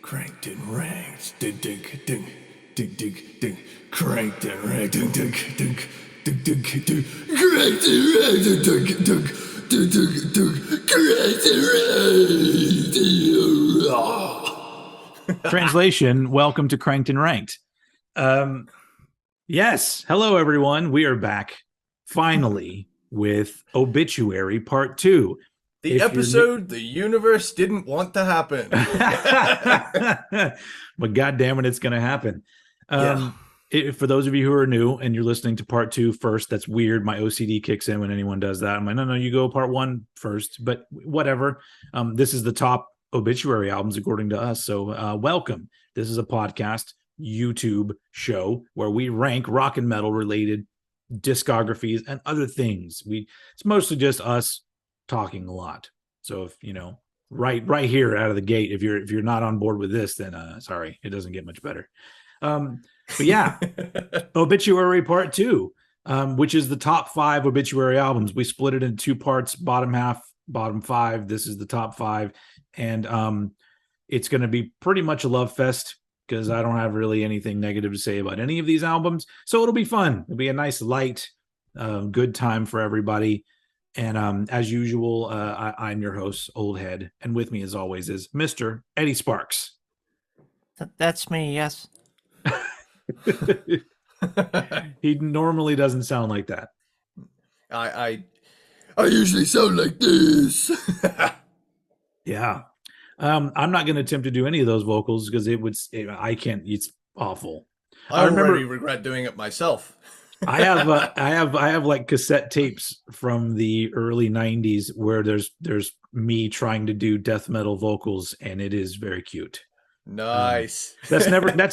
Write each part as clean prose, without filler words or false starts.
Cranked and ranked. Cranked and ranked. Translation, welcome to Cranked and Ranked. Yes, hello everyone. We are back finally with Obituary Part 2. The episode the universe didn't want to happen. But goddamn it, it's going to happen. For those of you who are new and you're listening to Part 2 first, that's weird. My OCD kicks in when anyone does that. I'm like, no, you go Part 1 first, but whatever. This is the top obituary albums according to us. So welcome. This is a podcast, YouTube show where we rank rock and metal related discographies and other things. It's mostly just us talking a lot. So if right here out of the gate, if you're not on board with this, then sorry, it doesn't get much better. But yeah, Obituary Part 2, which is the top 5 obituary albums. We split it into 2 parts, bottom half, bottom 5. This is the top 5, and it's going to be pretty much a love fest because I don't have really anything negative to say about any of these albums. So it'll be fun. It'll be a nice, light, good time for everybody. And as usual, I'm your host, Old Head, and with me, as always, is Mr. Eddie Sparxx. That's me, yes. He normally doesn't sound like that. I usually sound like this. Yeah. I'm not going to attempt to do any of those vocals because I can't. It's awful. I already regret doing it myself. I have like cassette tapes from the early 90s where there's me trying to do death metal vocals, and it is very cute. Nice. That's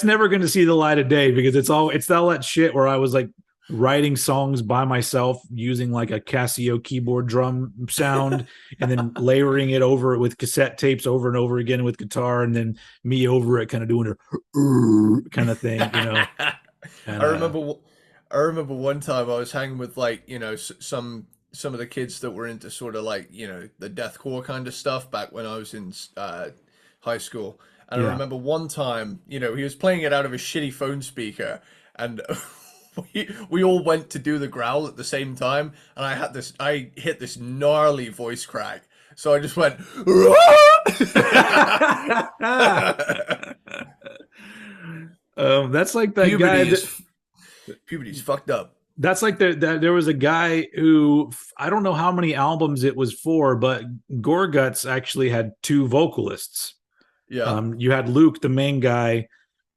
never going to see the light of day because it's all that shit where I was like writing songs by myself using like a Casio keyboard drum sound and then layering it over it with cassette tapes over and over again with guitar, and then me over it kind of doing a kind of thing, And, I remember one time I was hanging with some of the kids that were into sort of like, the deathcore kind of stuff back when I was in high school. And I remember one time, he was playing it out of a shitty phone speaker, and we all went to do the growl at the same time, and I hit this gnarly voice crack. So I just went, that's like that guy puberty's fucked up. That's like there was a guy who, I don't know how many albums it was for, but Gorguts actually had 2 vocalists. Yeah. You had Luke, the main guy,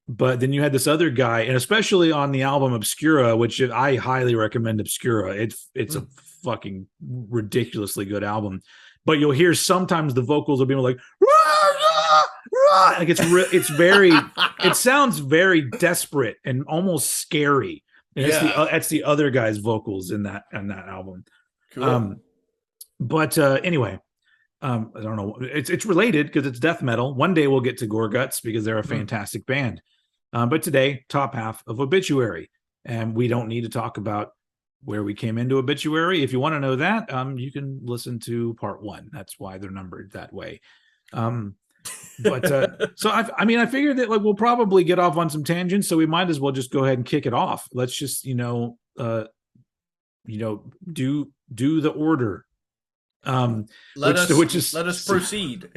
but then you had this other guy, and especially on the album Obscura, which I highly recommend Obscura. It's a fucking ridiculously good album. But you'll hear sometimes the vocals will be like, rah, rah, rah. Like it sounds very desperate and almost scary. And it's the other guy's vocals in that album. Cool. But anyway, I don't know. It's related because it's death metal. One day we'll get to Gorguts because they're a fantastic band. But today, top half of Obituary, and we don't need to talk about where we came into Obituary. If you want to know that, you can listen to Part 1. That's why they're numbered that way. But so I figured that like we'll probably get off on some tangents, so we might as well just go ahead and kick it off. Let's just do the order. Let us proceed.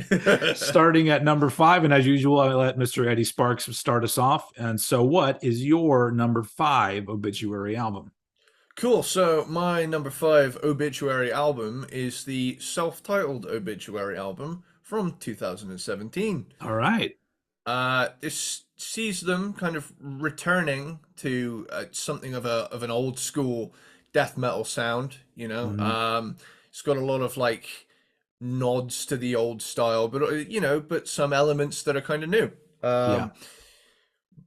Starting at number 5, and as usual, I let Mr. Eddie Sparxx start us off. And so, what is your number 5 obituary album? Cool. So my number 5 obituary album is the self-titled obituary album from 2017. All right. This sees them kind of returning to something of an old school death metal sound. It's got a lot of like nods to the old style, but but some elements that are kind of new.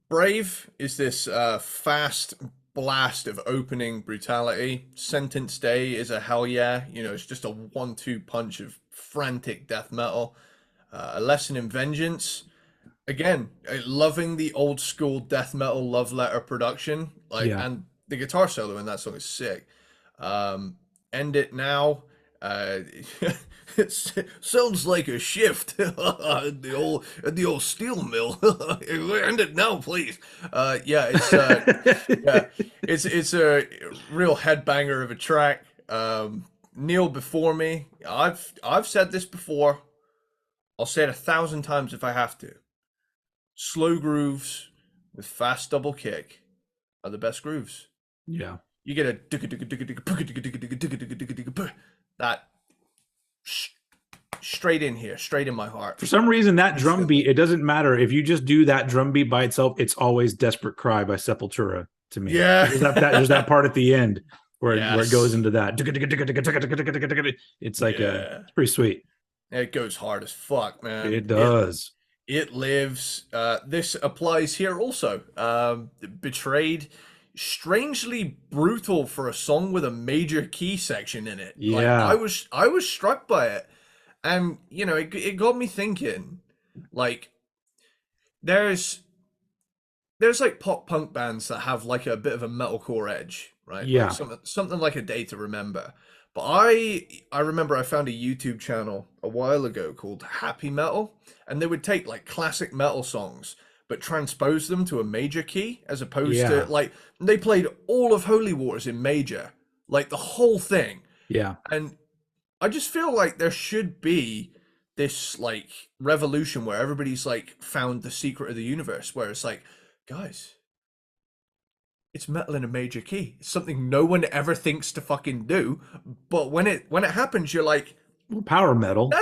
Brave is this fast blast of opening brutality. Sentence Day is a hell yeah. You know, it's just a 1-2 punch of frantic death metal. A Lesson in Vengeance. Again, loving the old school death metal love letter production. Like, Yeah. and the guitar solo in that song is sick. End It Now. Uh, it sounds like a shift at the old steel mill. End it now, please. Yeah, it's a real headbanger of a track. Kneel Before Me. I've said this before. I'll say it 1,000 times if I have to. Slow grooves with fast double kick are the best grooves. Yeah. You get a that straight in here, straight in my heart. For some reason, that drum beat, it doesn't matter. If you just do that drum beat by itself, it's always Desperate Cry by Sepultura to me. Yeah. There's that part at the end where Yes. it goes into that. It's like it's pretty sweet. It goes hard as fuck, man. It does. It lives. This applies here also. Betrayed, strangely brutal for a song with a major key section in it. Yeah. Like, I was struck by it, and you know, it got me thinking. Like, there's like pop punk bands that have like a bit of a metalcore edge, right? Yeah. Like something like A Day to Remember. But I remember I found a YouTube channel a while ago called Happy Metal, and they would take like classic metal songs but transpose them to a major key, as opposed to like they played all of Holy Wars in major, like the whole thing. Yeah. And I just feel like there should be this like revolution where everybody's like found the secret of the universe, where it's like, guys, it's metal in a major key. It's something no one ever thinks to fucking do, but when it happens, you're like, well, power metal.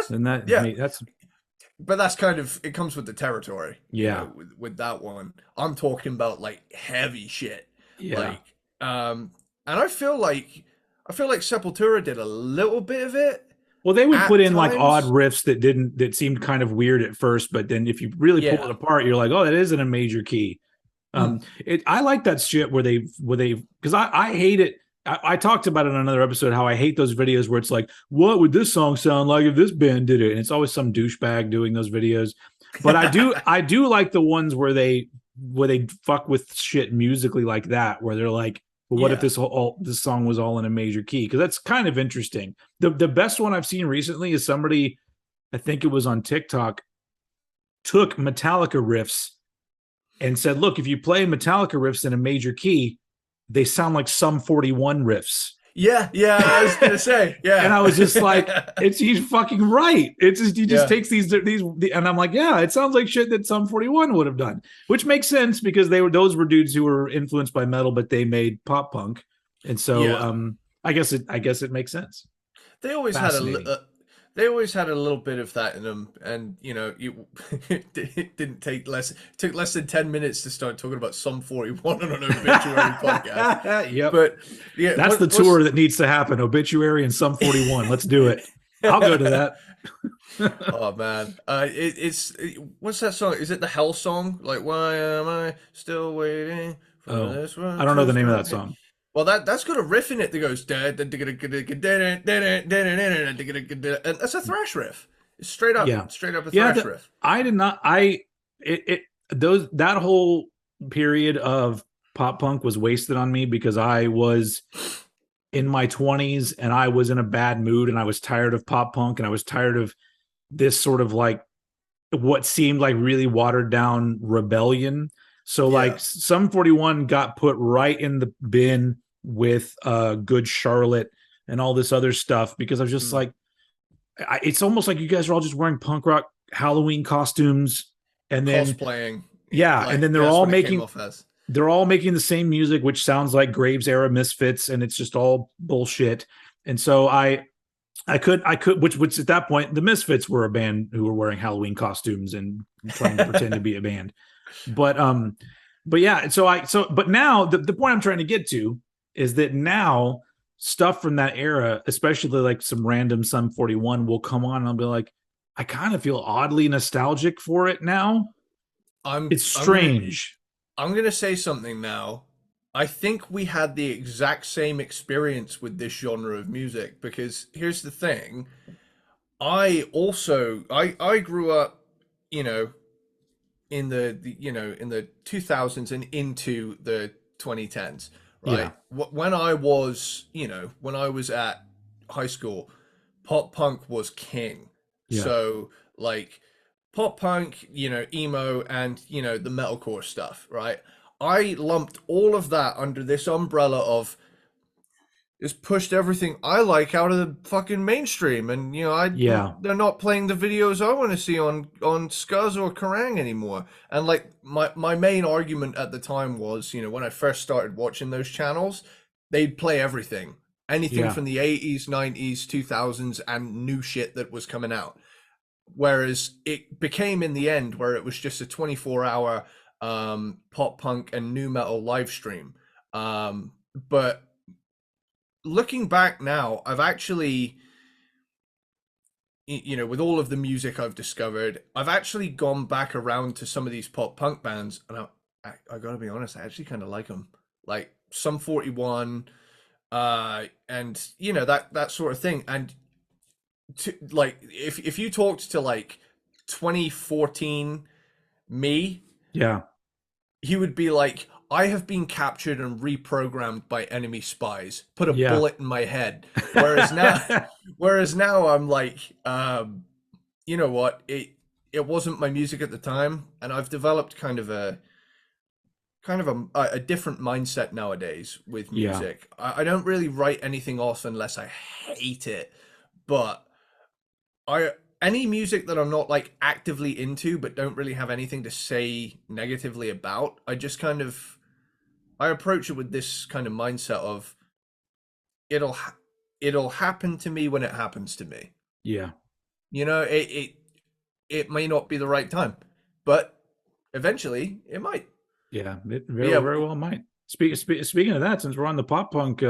But that's kind of, it comes with the territory. Yeah. You know, with that one, I'm talking about like heavy shit. Yeah. Like, and I feel like Sepultura did a little bit of it. Well, they would put in times. like odd riffs that seemed kind of weird at first, but then if you really pull it apart, you're like, oh, that isn't a major key. I like that shit where they because I hate it. I talked about it in another episode how I hate those videos where it's like, what would this song sound like if this band did it? And it's always some douchebag doing those videos. But I do like the ones where they fuck with shit musically like that, where they're like, well, what if this song was all in a major key? Because that's kind of interesting. The best one I've seen recently is somebody, I think it was on TikTok, took Metallica riffs and said, look, if you play Metallica riffs in a major key, they sound like Sum 41 riffs. Yeah, I was gonna say, yeah. And I was just like, he's fucking right. It's just he just takes these, and I'm like, yeah, it sounds like shit that Sum 41 would have done, which makes sense because those were dudes who were influenced by metal, but they made pop punk, and so I guess it makes sense. They always had a little bit of that in them, and you know, it took less than 10 minutes to start talking about Sum 41 on an Obituary podcast. Yep. But yeah, that's the tour that needs to happen. Obituary and Sum 41. Let's do it. I'll go to that. Oh man, what's that song? Is it the Hell song? Like, why am I still waiting for this one? I don't know the name of that song. Well, that's got a riff in it that goes, and that's a thrash riff. It's straight up a thrash riff. I did not. That whole period of pop punk was wasted on me because I was in my 20s and I was in a bad mood and I was tired of pop punk and I was tired of this sort of like what seemed like really watered down rebellion. So like Sum 41 got put right in the bin with Good Charlotte and all this other stuff because I was just like, it's almost like you guys are all just wearing punk rock Halloween costumes and then cosplaying. Yeah, and then they're all making the same music, which sounds like Graves era Misfits, and it's just all bullshit. And so I could, which at that point the Misfits were a band who were wearing Halloween costumes and trying to pretend to be a band. But yeah, but now the point I'm trying to get to is that now stuff from that era, especially like some random Sum 41 will come on and I'll be like, I kind of feel oddly nostalgic for it now. It's strange. I'm gonna say something now. I think we had the exact same experience with this genre of music because here's the thing. I grew up, you know, in the 2000s and into the 2010s, right? Yeah, When I was, when I was at high school, pop punk was king. yeah, So like pop punk, emo and, the metalcore stuff, right? I lumped all of that under this umbrella of just pushed everything I like out of the fucking mainstream, and yeah, they're not playing the videos I want to see on Scuzz or Kerrang anymore. And like my main argument at the time was, when I first started watching those channels, they'd play anything yeah, from the 80s, 90s, 2000s, and new shit that was coming out. Whereas it became in the end where it was just a 24-hour pop punk and new metal live stream. But looking back now, I've actually, with all of the music I've discovered, I've actually gone back around to some of these pop punk bands, and I gotta be honest, I actually kind of like them, like Sum 41, and that sort of thing. And like, if you talked to like 2014 me, yeah, he would be like, I have been captured and reprogrammed by enemy spies. Put a yeah. bullet in my head. Whereas now I'm like, you know what? It wasn't my music at the time, and I've developed kind of a different mindset nowadays with Yeah, music. I don't really write anything off unless I hate it. But I any music that I'm not like actively into but don't really have anything to say negatively about, I approach it with this kind of mindset of it'll it'll happen to me when it happens to me. yeah, It may not be the right time, but eventually it might. yeah. It But very, yeah, very well might. Speaking of that, since we're on the pop punk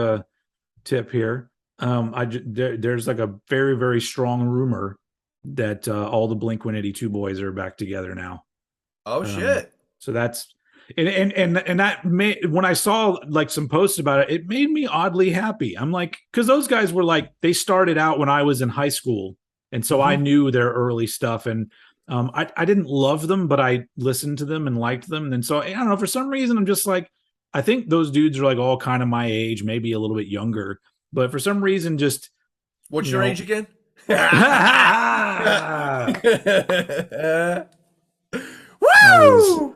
tip here, there's like a very, very strong rumor that all the Blink 182 boys are back together now. oh Um, shit. so that's and that made, when I saw like some posts about it, it made me oddly happy. I'm like, because those guys were like, they started out when I was in high school, and so I Hmm. knew their early stuff, and I didn't love them, but I listened to them and liked them, and so I don't know, for some reason I'm just like, I think those dudes are like all kind of my age, maybe a little bit younger, but for some reason, just What's you your know. age again?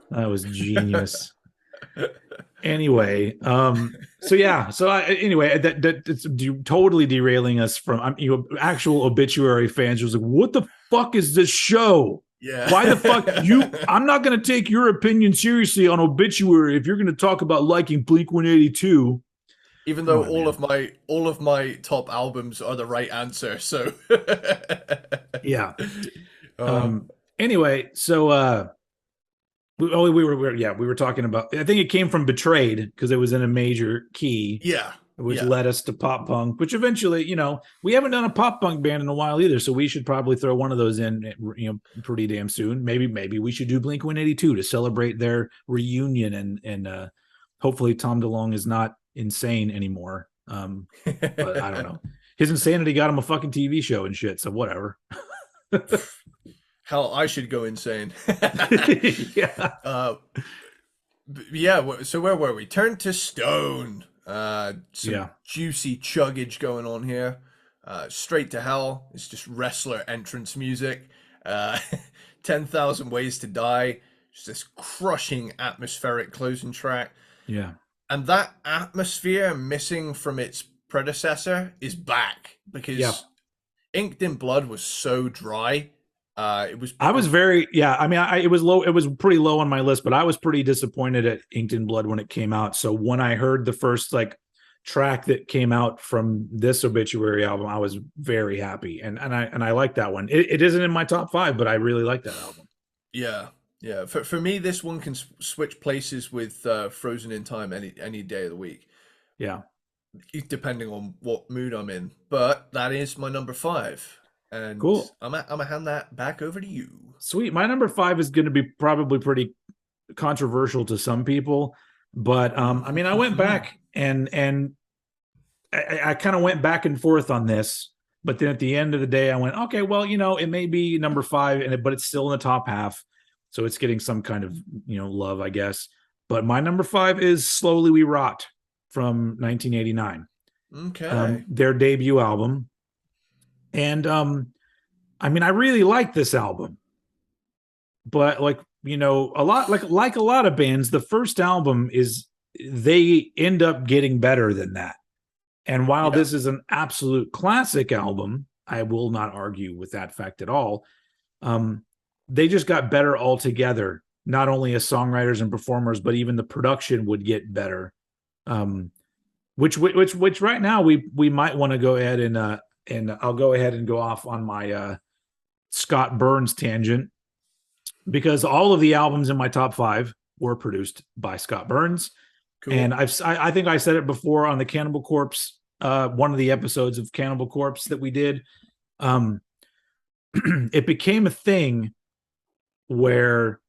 That was Woo! genius. Anyway, so yeah, so anyway, that it's totally derailing us from actual Obituary fans who's like, what the fuck is this show? Yeah. Why the fuck I'm not going to take your opinion seriously on Obituary if you're going to talk about liking Blink 182. Even Come though on, man. all of my top albums are the right answer, so Yeah. uh, Anyway, so we were talking about, I think it came from Betrayed because it was in a major key, yeah, which yeah. led us to pop punk, which eventually, we haven't done a pop punk band in a while either, so we should probably throw one of those in, pretty damn soon. Maybe we should do Blink 182 to celebrate their reunion, and hopefully Tom DeLonge is not insane anymore. But I don't know. His insanity got him a fucking TV show and shit, so whatever. Hell, I should go insane. Yeah. Yeah. So where were we? Turn to Stone. Some Yeah. juicy chuggage going on here. Straight to Hell. It's just wrestler entrance music. Uh, 10,000 Ways to Die. Just this crushing atmospheric closing track. Yeah. And that atmosphere missing from its predecessor is back Yeah. because Inked in Blood was so dry. It was. I was I mean, it was low. It was pretty low on my list, but I was pretty disappointed at Inked in Blood when it came out. So when I heard the first like track that came out from this Obituary album, I was very happy, and I like that one. It isn't in my top 5, but I really like that album. Yeah, yeah. For me, this one can switch places with Frozen in Time any day of the week. Yeah, Depending on what mood I'm in. But that is my number 5. And cool. I'm gonna hand that back over to you. Sweet. My number 5 is going to be probably pretty controversial to some people, but I mean, I went back and I kind of went back and forth on this, but then at the end of the day, I went, okay, well, it may be number 5, but it's still in the top half, so it's getting some kind of love, I guess. But my number 5 is "Slowly We Rot" from 1989. Okay. Their debut album, and I mean, I really like this album, but like a lot like a lot of bands, the first album they end up getting better than that. And while this is an absolute classic album, I will not argue with that fact at all. They just got better altogether, not only as songwriters and performers, but even the production would get better. Which right now we might want to go ahead and I'll go ahead and go off on my Scott Burns tangent, because all of the albums in my top 5 were produced by Scott Burns. Cool. And I think I said it before on the Cannibal Corpse, one of the episodes of Cannibal Corpse that we did. It became a thing where,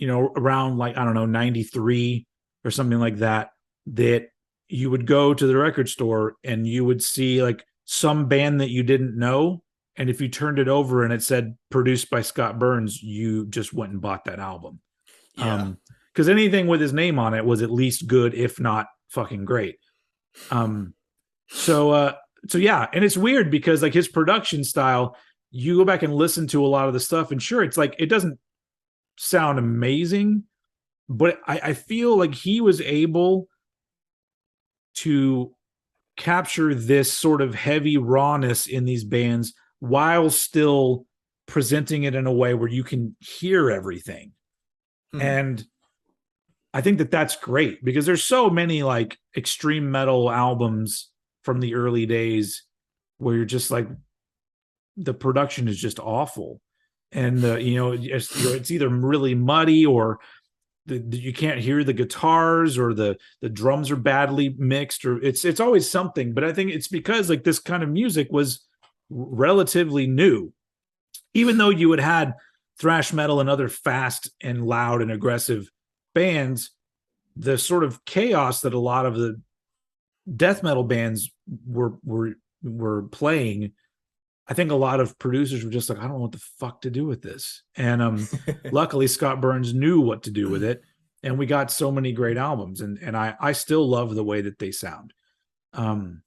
around like, I don't know, 93 or something like that you would go to the record store and you would see like some band that you didn't know. And if you turned it over and it said produced by Scott Burns, you just went and bought that album. Yeah. Because anything with his name on it was at least good, if not fucking great. So yeah, and it's weird because like his production style, you go back and listen to a lot of the stuff, and sure, it's like it doesn't sound amazing, but I feel like he was able to capture this sort of heavy rawness in these bands while still presenting it in a way where you can hear everything. And I think that that's great, because there's so many like extreme metal albums from the early days where you're just like, the production is just awful. And it's either really muddy or you can't hear the guitars, or the drums are badly mixed, or it's always something. But I think it's because like this kind of music was relatively new, even though you had thrash metal and other fast and loud and aggressive bands. The sort of chaos that a lot of the death metal bands were playing, I think a lot of producers were just like, I don't know what the fuck to do with this. And luckily Scott Burns knew what to do with it, and we got so many great albums, and I still love the way that they sound. And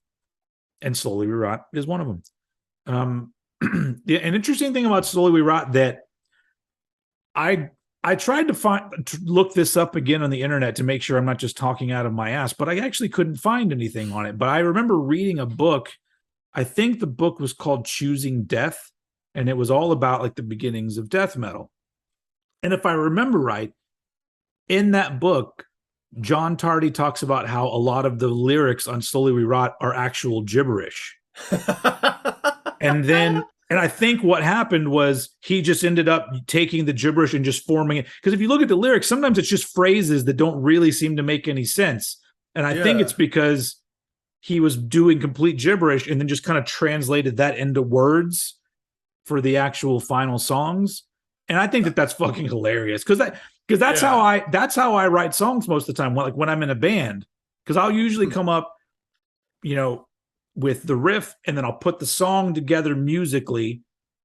Slowly We Rot is one of them. Yeah, an interesting thing about Slowly We Rot that I tried to look this up again on the internet to make sure I'm not just talking out of my ass, but I actually couldn't find anything on it. But I remember reading a book. I think the book was called Choosing Death, and it was all about like the beginnings of death metal. And if I remember right, in that book, John Tardy talks about how a lot of the lyrics on Slowly We Rot are actual gibberish. And I think what happened was he just ended up taking the gibberish and just forming it. Because if you look at the lyrics, sometimes it's just phrases that don't really seem to make any sense. And I think it's because he was doing complete gibberish and then just kind of translated that into words for the actual final songs. And I think that that's fucking hilarious, because that's how I write songs most of the time. Like when I'm in a band, because I'll usually come up, with the riff, and then I'll put the song together musically,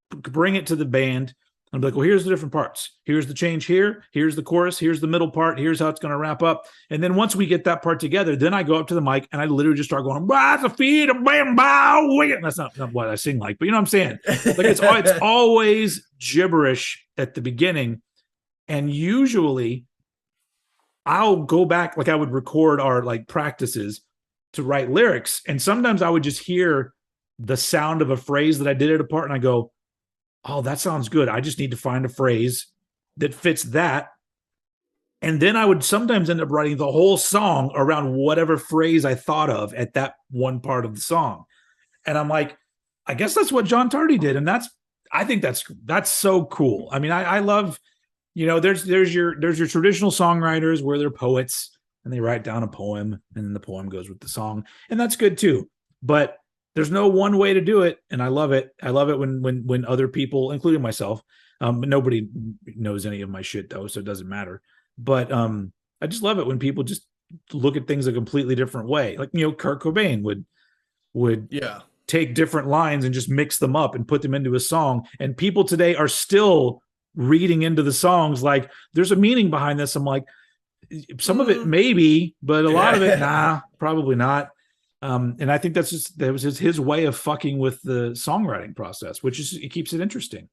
bring it to the band. I'm like, well, here's the different parts. Here's the change here. Here's the chorus. Here's the middle part. Here's how it's going to wrap up. And then once we get that part together, then I go up to the mic and I literally just start going, that's not what I sing like, but you know what I'm saying? Like it's always gibberish at the beginning. And usually I'll go back, like I would record our like practices to write lyrics. And sometimes I would just hear the sound of a phrase that I did at a part, and I go, oh, that sounds good. I just need to find a phrase that fits that. And then I would sometimes end up writing the whole song around whatever phrase I thought of at that one part of the song. And I'm like, I guess that's what John Tardy did. And I think that's so cool. I mean, I love, there's your traditional songwriters where they're poets and they write down a poem and then the poem goes with the song. And that's good too. But there's no one way to do it. And I love it. I love it when other people, including myself, nobody knows any of my shit though, so it doesn't matter. But I just love it when people just look at things a completely different way. Like, Kurt Cobain would Yeah. take different lines and just mix them up and put them into a song. And people today are still reading into the songs like there's a meaning behind this. I'm like, some of it maybe, but a lot of it, nah, probably not. And I think that was his way of fucking with the songwriting process, which is, it keeps it interesting.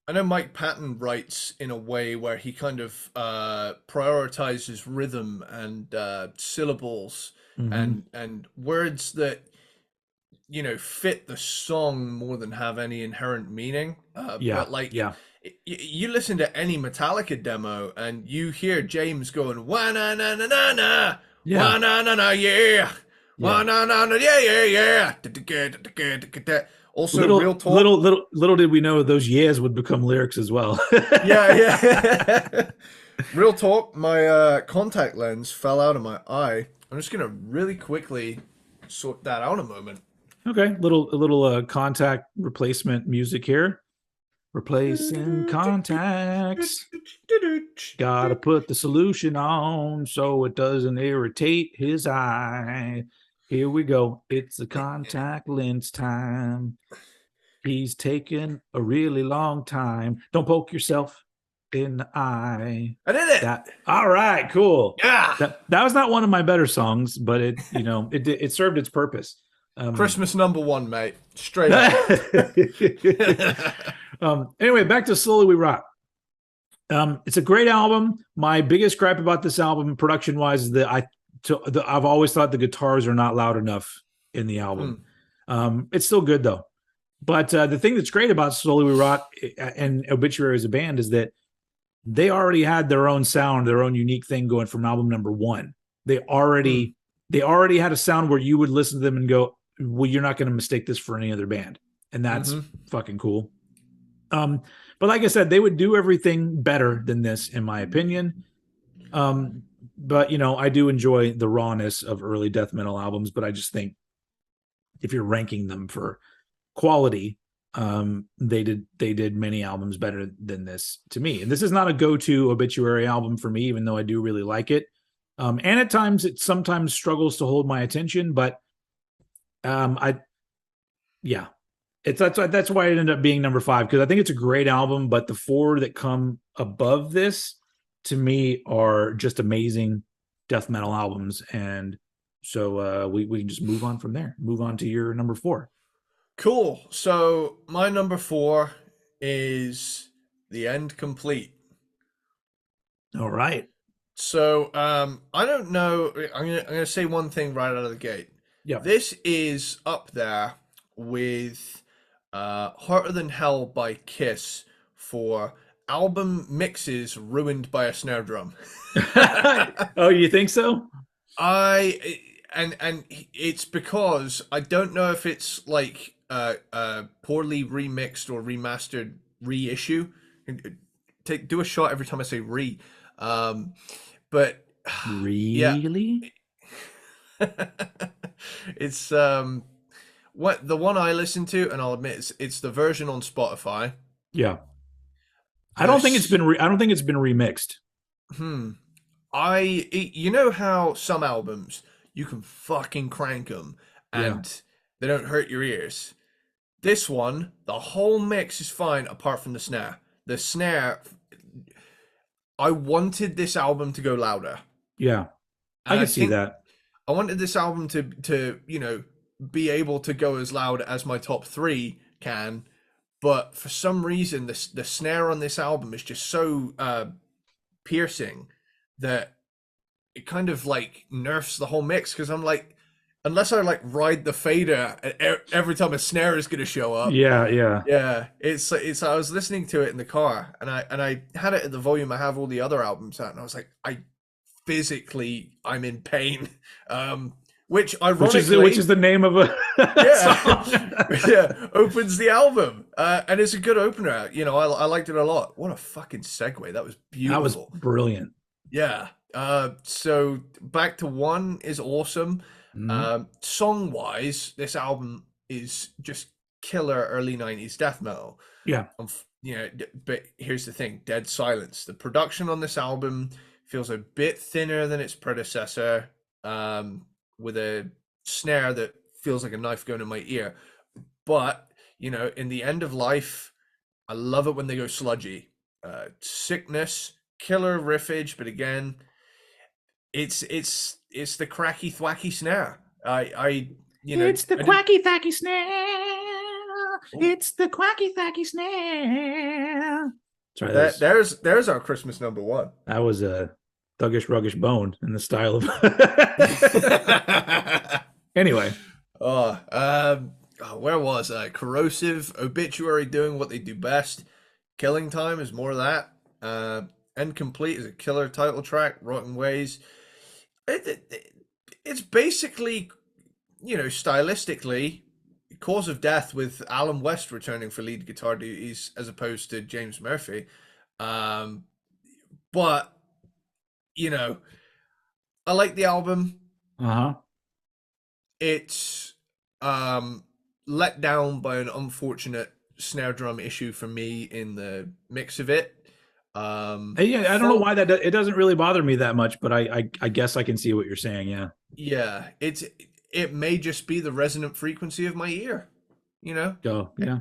I know Mike Patton writes in a way where he kind of prioritizes rhythm and syllables Mm-hmm. and words that fit the song more than have any inherent meaning. Yeah, But like yeah, you listen to any Metallica demo and you hear James going wa na na na na na yeah, wa na na na yeah wa yeah. na na na yeah yeah yeah. Also, real Little, talk. little, little, little did we know those yeahs would become lyrics as well. Yeah, yeah. Real talk. My contact lens fell out of my eye. I'm just gonna really quickly sort that out a moment. Okay, a little contact replacement music here. Replacing contacts. Gotta put the solution on so it doesn't irritate his eye. Here we go. It's the contact lens time. He's taken a really long time. Don't poke yourself in the eye. I did it. All right, cool. Yeah. That was not one of my better songs, but it served its purpose. Christmas #1, mate. Straight up. Anyway, back to Slowly We Rock. It's a great album. My biggest gripe about this album, production wise, is that I've always thought the guitars are not loud enough in the album. It's still good though. But the thing that's great about Slowly We Rock and Obituary as a band is that they already had their own sound, their own unique thing going from album #1. They already had a sound where you would listen to them and go, well, you're not going to mistake this for any other band. And that's fucking cool. But like I said, they would do everything better than this, in my opinion. But I do enjoy the rawness of early death metal albums, but I just think if you're ranking them for quality, they did many albums better than this to me. And this is not a go-to Obituary album for me, even though I do really like it. And at times it sometimes struggles to hold my attention, but that's why it ended up being #5, because I think it's a great album, but the 4 that come above this to me are just amazing death metal albums. And so we can just move on from there. Move on to your #4. Cool. So my #4 is The End Complete. All right. So I don't know. I'm gonna say one thing right out of the gate. Yeah. This is up there with Harder Than Hell by Kiss for album mixes ruined by a snare drum. Oh, you think so? And it's because I don't know if it's like poorly remixed or remastered reissue. Do a shot every time I say re. But really, it's what the one I listen to, and I'll admit it's the version on Spotify. Yeah, I don't think it's been remixed. You know how some albums you can fucking crank them and they don't hurt your ears. This one, the whole mix is fine apart from the snare. The snare, I wanted this album to go louder. Yeah, I can see that. I wanted this album to be able to go as loud as my top 3 can, but for some reason the snare on this album is just so piercing that it kind of like nerfs the whole mix, because I'm like, unless I like ride the fader every time a snare is going to show up. Yeah. It's I was listening to it in the car, and I had it at the volume I have all the other albums at, and I was like, I'm in pain. Which ironically, which is the name of a song. Opens the album, and it's a good opener. I liked it a lot. What a fucking segue! That was beautiful. That was brilliant. Yeah. So back to 1 is awesome. Song wise, this album is just killer early 90s death metal. Yeah. But here's the thing: dead silence. The production on this album feels a bit thinner than its predecessor, with a snare that feels like a knife going in my ear. But, you know, in the end of life, I love it when they go sludgy. Sickness, killer riffage, but again, it's the cracky thwacky snare. It's the quacky thacky snare. It's the quacky thacky snare. Sorry, there's our Christmas number one. That was a thuggish ruggish bone in the style of. Anyway. Where was I? Corrosive, Obituary doing what they do best. Killing Time is more of that. Incomplete is a killer title track. Rotten Ways. It's basically, you know, stylistically, Cause of Death with Alan West returning for lead guitar duties as opposed to James Murphy. But, you know, I like the album. It's let down by an unfortunate snare drum issue for me in the mix of it. Yeah, I don't know why it doesn't really bother me that much, but I guess I can see what you're saying. Yeah, it may just be the resonant frequency of my ear, you know. Yeah.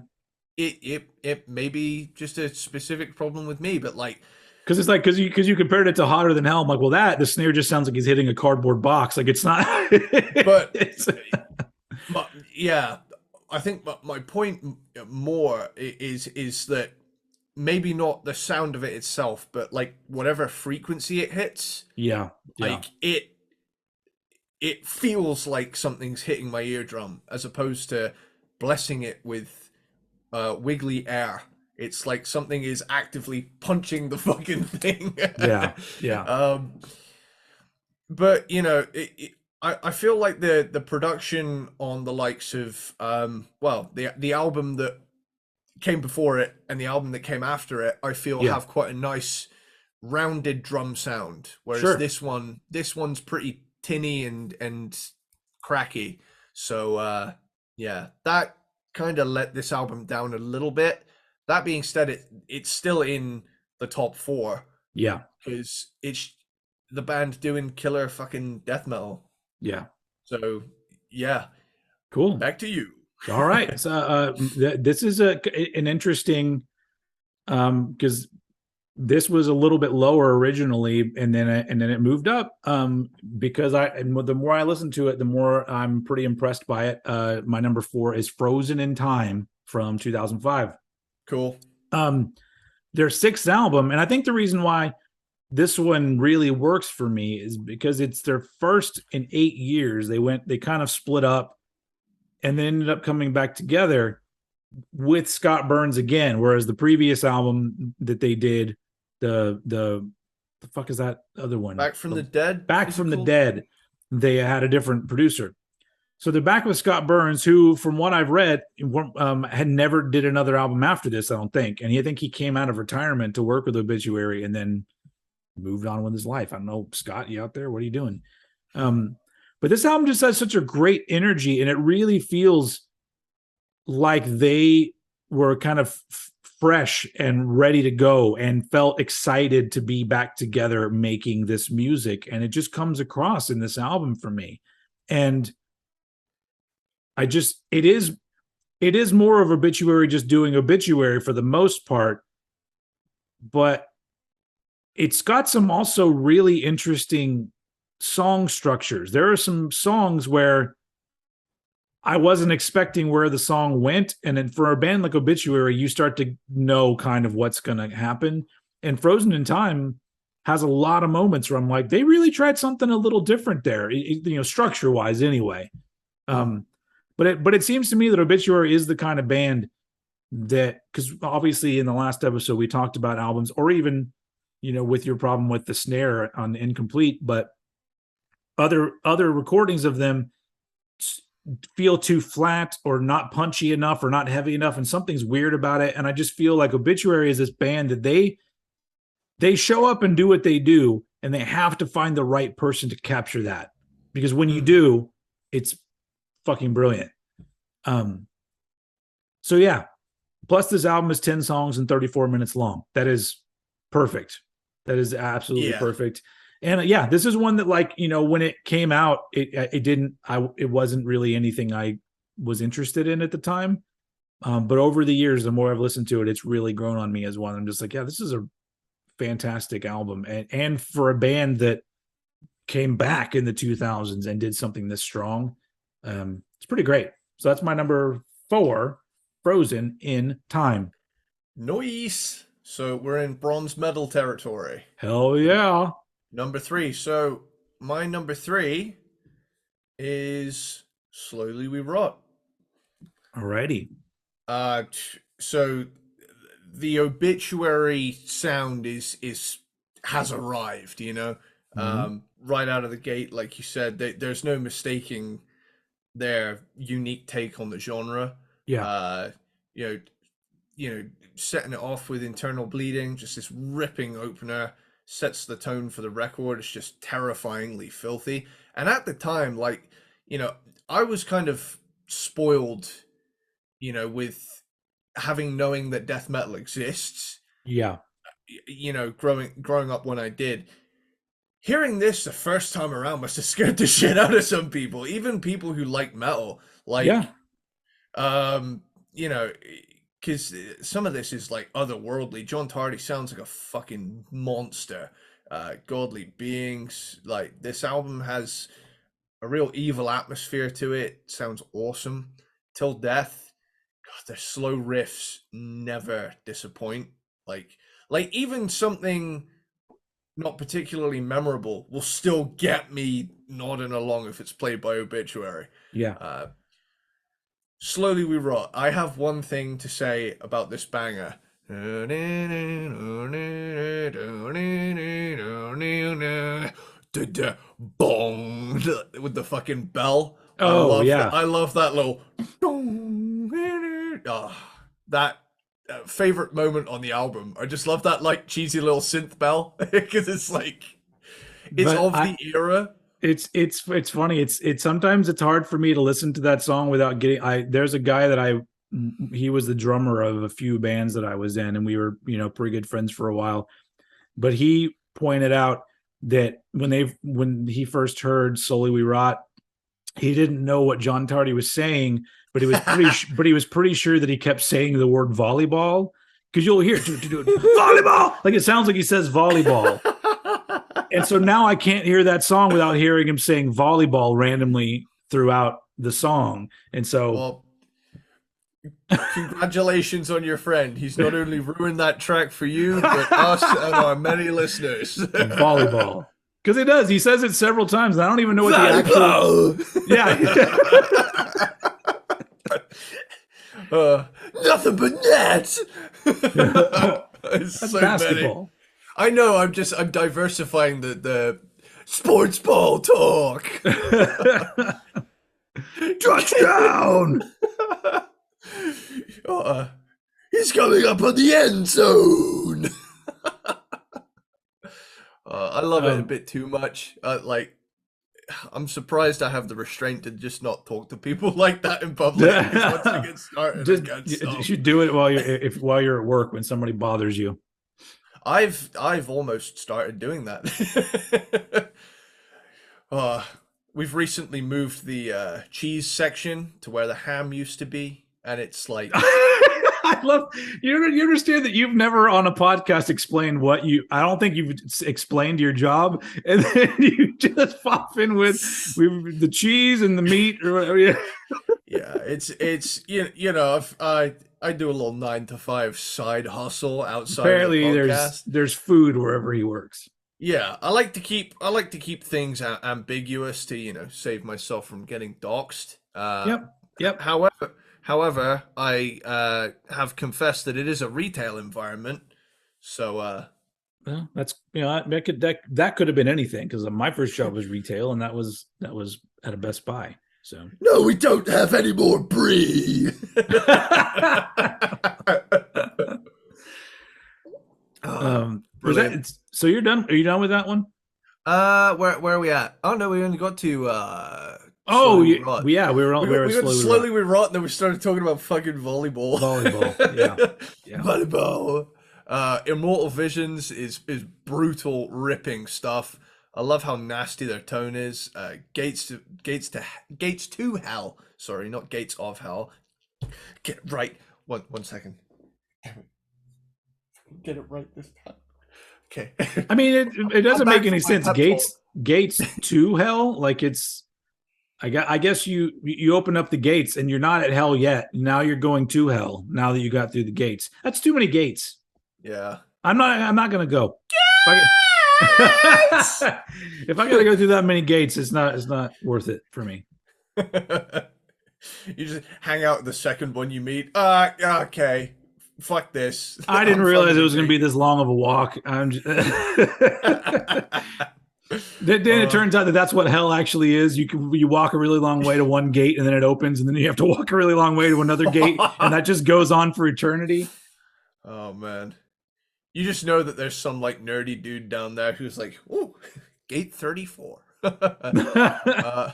It may be just a specific problem with me, but like, because you compared it to Hotter Than Hell. I'm like, well, the snare just sounds like he's hitting a cardboard box. Like, it's not. But yeah, I think my point more is that maybe not the sound of it itself, but like whatever frequency it hits. Yeah. Like it feels like something's hitting my eardrum as opposed to blessing it with wiggly air. It's like something is actively punching the fucking thing. Yeah. But you know, I feel like the production on the likes of the album that came before it and the album that came after it, I feel have quite a nice rounded drum sound. Whereas this one's pretty tinny and cracky. So that kind of let this album down a little bit. That being said, it's still in the top 4. Yeah. Because it's the band doing killer fucking death metal. Yeah. So yeah. Cool. Back to you. All right. So this is an interesting because this was a little bit lower originally, and then it moved up because the more I listen to it, the more I'm pretty impressed by it. My number 4 is Frozen in Time from 2005. Cool. Their 6th album, and I think the reason why this one really works for me is because it's their first in 8 years. They kind of split up and then ended up coming back together with Scott Burns again, whereas the previous album that they did, the fuck is that other one? Back from the Dead? Back from the Dead, they had a different producer. So they're back with Scott Burns, who, from what I've read, had never did another album after this, I don't think. And I think he came out of retirement to work with Obituary and then moved on with his life. I don't know, Scott, you out there? What are you doing? But this album just has such a great energy, and it really feels like they were kind of fresh and ready to go and felt excited to be back together making this music. And it just comes across in this album for me. And it is more of Obituary just doing Obituary for the most part, but it's got some also really interesting song structures. There are some songs where I wasn't expecting where the song went. And then for a band like Obituary, you start to know kind of what's going to happen. And Frozen in Time has a lot of moments where I'm like, they really tried something a little different there, structure wise anyway. But it seems to me that Obituary is the kind of band that, because obviously in the last episode we talked about albums, or even, with your problem with the snare on Incomplete, but other recordings of them feel too flat or not punchy enough or not heavy enough, and something's weird about it. And I just feel like Obituary is this band that they show up and do what they do, and they have to find the right person to capture that, because when you do, it's fucking brilliant. So yeah, plus this album is 10 songs and 34 minutes long. That is perfect. That is absolutely Yeah. perfect. And yeah, this is one that, like, you know, when it came out, it wasn't really anything I was interested in at the time. But over the years, the more I've listened to it, it's really grown on me as one. I'm just like, yeah, this is a fantastic album. And for a band that came back in the 2000s and did something this strong, it's pretty great. So that's my number 4, Frozen in Time. Nice. So we're in bronze medal territory. Hell yeah. Number 3. So my number 3 is Slowly We Rot. Alrighty. So the Obituary sound has arrived, you know, right out of the gate. Like you said, there's no mistaking their unique take on the genre. Yeah. You know, setting it off with Internal Bleeding, just this ripping opener, sets the tone for the record. It's just terrifyingly filthy. And at the time, like, you know, I was kind of spoiled, you know, with knowing that death metal exists. Yeah. You know, growing up when I did. Hearing this the first time around must have scared the shit out of some people, even people who like metal. Like, you know, because some of this is like otherworldly. John Tardy sounds like a fucking monster. Godly beings. Like, this album has a real evil atmosphere to it. Sounds awesome. Till Death, God, their slow riffs never disappoint. Like even something not particularly memorable will still get me nodding along if it's played by Obituary. Yeah. Slowly We Rot. I have one thing to say about this banger. Bong with the fucking bell. Oh, I love that little. Oh, that favorite moment on the album. I just love that like cheesy little synth bell because it's like it's of the era. It's funny. It's sometimes it's hard for me to listen to that song without getting. There's a guy that he was the drummer of a few bands that I was in, and we were, you know, pretty good friends for a while. But he pointed out that when he first heard Slowly We Rot, he didn't know what John Tardy was saying, but he was pretty sure that he kept saying the word volleyball, because you'll hear volleyball, like it sounds like he says volleyball. And so now I can't hear that song without hearing him saying volleyball randomly throughout the song. And so, well, congratulations on your friend. He's not only ruined that track for you, but us and our many listeners. Volleyball. Because it does. He says it several times, and I don't even know what the actual... Yeah. Nothing but net. That's so basketball. Many. I know. I'm diversifying the sports ball talk. Touchdown. He's coming up on the end zone. I love it a bit too much. Like, I'm surprised I have the restraint to just not talk to people like that in public. Once I get started, you should do it while you're at work when somebody bothers you. I've almost started doing that. We've recently moved the cheese section to where the ham used to be, and it's like I love you. You understand that you've never on a podcast explained what you. I don't think you've explained your job, and then you just pop in with the cheese and the meat or whatever. Yeah, it's you know, I do a little 9-to-5 side hustle outside. Apparently, of the podcast. there's food wherever he works. Yeah, I like to keep things ambiguous to, you know, save myself from getting doxxed. Yep. However, I have confessed that it is a retail environment. So, well, that's, you know, that could have been anything, because my first job was retail, and that was at a Best Buy. So no, we don't have any more brie. So you're done? Are you done with that one? Where are we at? Oh no, we only got to we were slowly we rot, and then we started talking about fucking volleyball. Yeah. Volleyball. Immortal Visions is brutal, ripping stuff. I love how nasty their tone is. Gates to Hell. Sorry, not Gates of Hell. Get it right. One second. Get it right this time. Okay. I mean, it doesn't make any sense. Gates to Hell, like it's. I guess you open up the gates and you're not at hell yet. Now you're going to hell. Now that you got through the gates, that's too many gates. Yeah, I'm not gonna go. If I gotta go through that many gates, it's not worth it for me. You just hang out the second one you meet. Okay, fuck this. I didn't realize it was gonna be this long of a walk. Then it turns out that that's what hell actually is. You walk a really long way to one gate, and then it opens, and then you have to walk a really long way to another gate, and that just goes on for eternity. Oh man, you just know that there's some like nerdy dude down there who's like, "Ooh, gate 34." But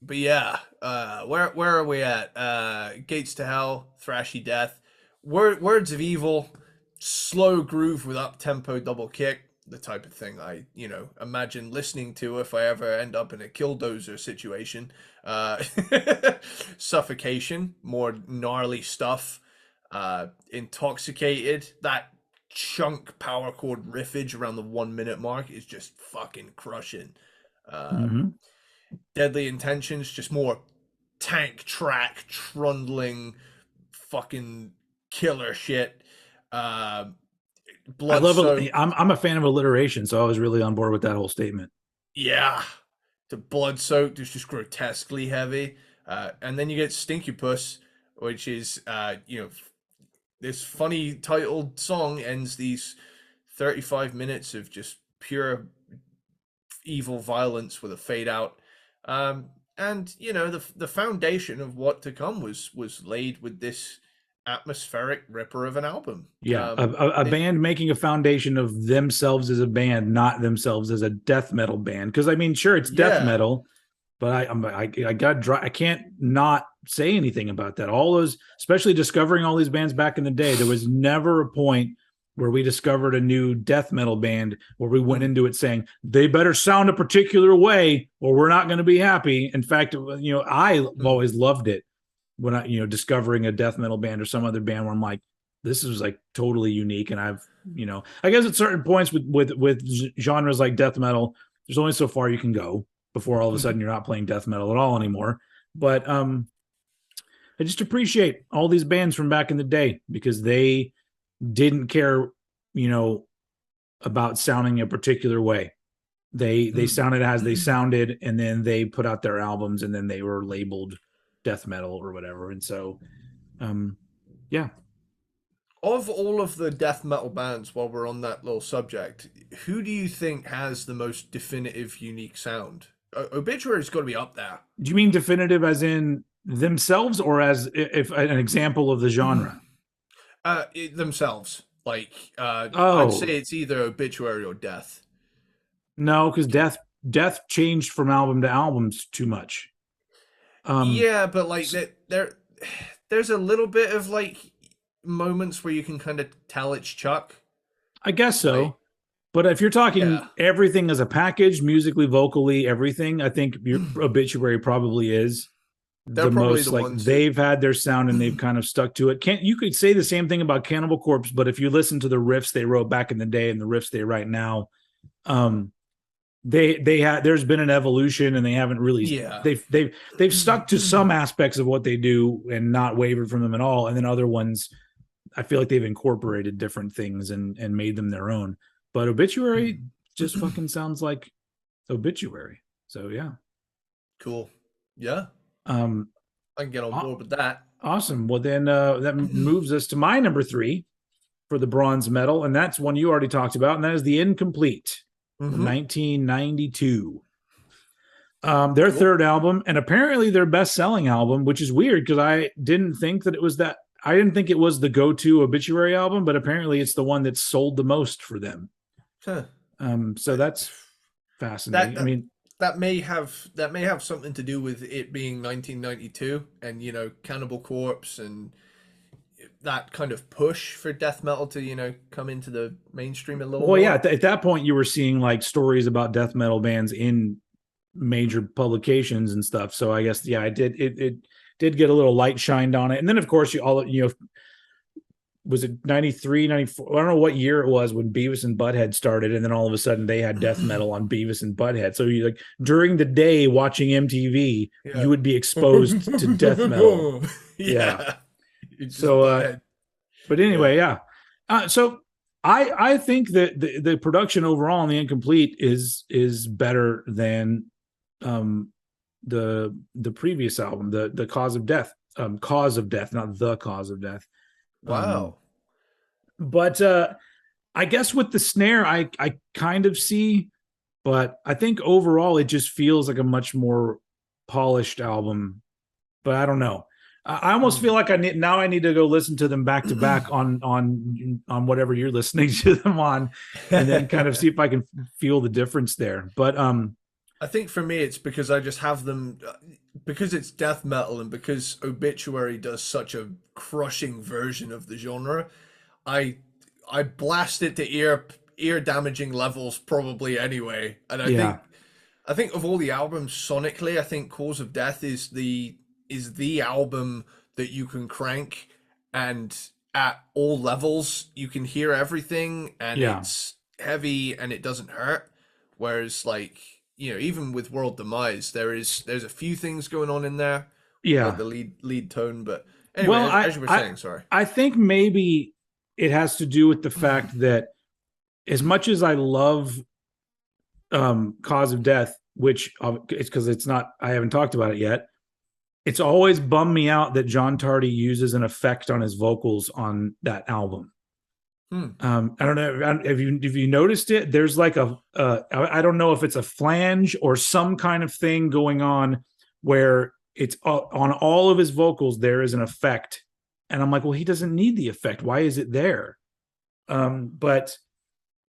yeah, where are we at? Gates to Hell, thrashy death, words of evil, slow groove with up tempo double kick. The type of thing I, imagine listening to if I ever end up in a killdozer situation. Suffocation, more gnarly stuff. Intoxicated, that chunk power chord riffage around the 1 minute mark is just fucking crushing. Deadly Intentions, just more tank track, trundling, fucking killer shit. I love it. I'm a fan of alliteration, so I was really on board with that whole statement. Yeah, the blood soaked is just grotesquely heavy, and then you get Stinky Puss, which is this funny titled song ends these 35 minutes of just pure evil violence with a fade out, and the foundation of what to come was laid with this atmospheric ripper of an album. Yeah, a band making a foundation of themselves as a band, not themselves as a death metal band. Because I mean, sure, it's death metal, but I can't not say anything about that. All those, especially discovering all these bands back in the day, there was never a point where we discovered a new death metal band where we went into it saying they better sound a particular way or we're not going to be happy. In fact, I've always loved it. When I, discovering a death metal band or some other band where I'm like, this is like totally unique. And I've, I guess at certain points with genres like death metal, there's only so far you can go before all of a sudden you're not playing death metal at all anymore. But I just appreciate all these bands from back in the day because they didn't care, about sounding a particular way. They sounded as they sounded, and then they put out their albums, and then they were labeled death metal or whatever. And so yeah, of all of the death metal bands, while we're on that little subject, who do you think has the most definitive unique sound? Obituary's got to be up there. Do you mean definitive as in themselves or as if an example of the genre? Themselves, like I'd say it's either Obituary or Death. No, because death changed from album to albums too much. Yeah, but like there's a little bit of like moments where you can kind of tell it's Chuck. I guess so. Like, but if you're talking everything as a package, musically, vocally, everything, I think your Obituary probably is the most like they've had their sound and they've kind of stuck to it. You could say the same thing about Cannibal Corpse, but if you listen to the riffs they wrote back in the day and the riffs they write now, there's been an evolution and they haven't really they've stuck to some aspects of what they do and not wavered from them at all, and then other ones I feel like they've incorporated different things and made them their own. But Obituary just fucking sounds like Obituary. So yeah, cool. I can get on board with that. Awesome. Well then that moves us to my number 3 for the bronze medal, and that's one you already talked about, and that is The Incomplete. 1992. Their third album, and apparently their best-selling album, which is weird because I didn't think it was the go-to Obituary album, but apparently it's the one that sold the most for them. So that's fascinating. That may have something to do with it being 1992 and Cannibal Corpse and that kind of push for death metal to, come into the mainstream a little Well, yeah, more. at that point you were seeing like stories about death metal bands in major publications and stuff. So I guess yeah, it did get a little light shined on it. And then of course was it 93, 94? I don't know what year it was when Beavis and Butthead started, and then all of a sudden they had death metal on Beavis and Butthead. So you like during the day watching MTV, Yeah. you would be exposed to death metal. Yeah. Yeah. You just So butt. but anyway, yeah. So I think that the production overall in the Incomplete is better than um the previous album, the Cause of Death. Cause of Death, not the Cause of Death. Um, Wow. but I guess with the snare, I kind of see, but I think overall it just feels like a much more polished album. But I don't know. I almost feel like I need to go listen to them back to back on whatever you're listening to them on, and then kind of see if I can feel the difference there. But I think for me, it's because I just have them, because it's death metal and because Obituary does such a crushing version of the genre. I I blast it to ear damaging levels probably anyway. And yeah, I think of all the albums sonically, I think Cause of Death is the album that you can crank and at all levels you can hear everything and yeah, it's heavy and it doesn't hurt. Whereas like, even with World Demise, there's a few things going on in there with like yeah. the lead tone, but anyway, Well, as you were saying, sorry. I think maybe it has to do with the fact that as much as I love Cause of Death, which it's because it's not, I haven't talked about it yet. It's always bummed me out that John Tardy uses an effect on his vocals on that album. Hmm. I don't know if you noticed it. There's like I don't know if it's a flange or some kind of thing going on where it's on all of his vocals. There is an effect, and I'm like, well, he doesn't need the effect. Why is it there? But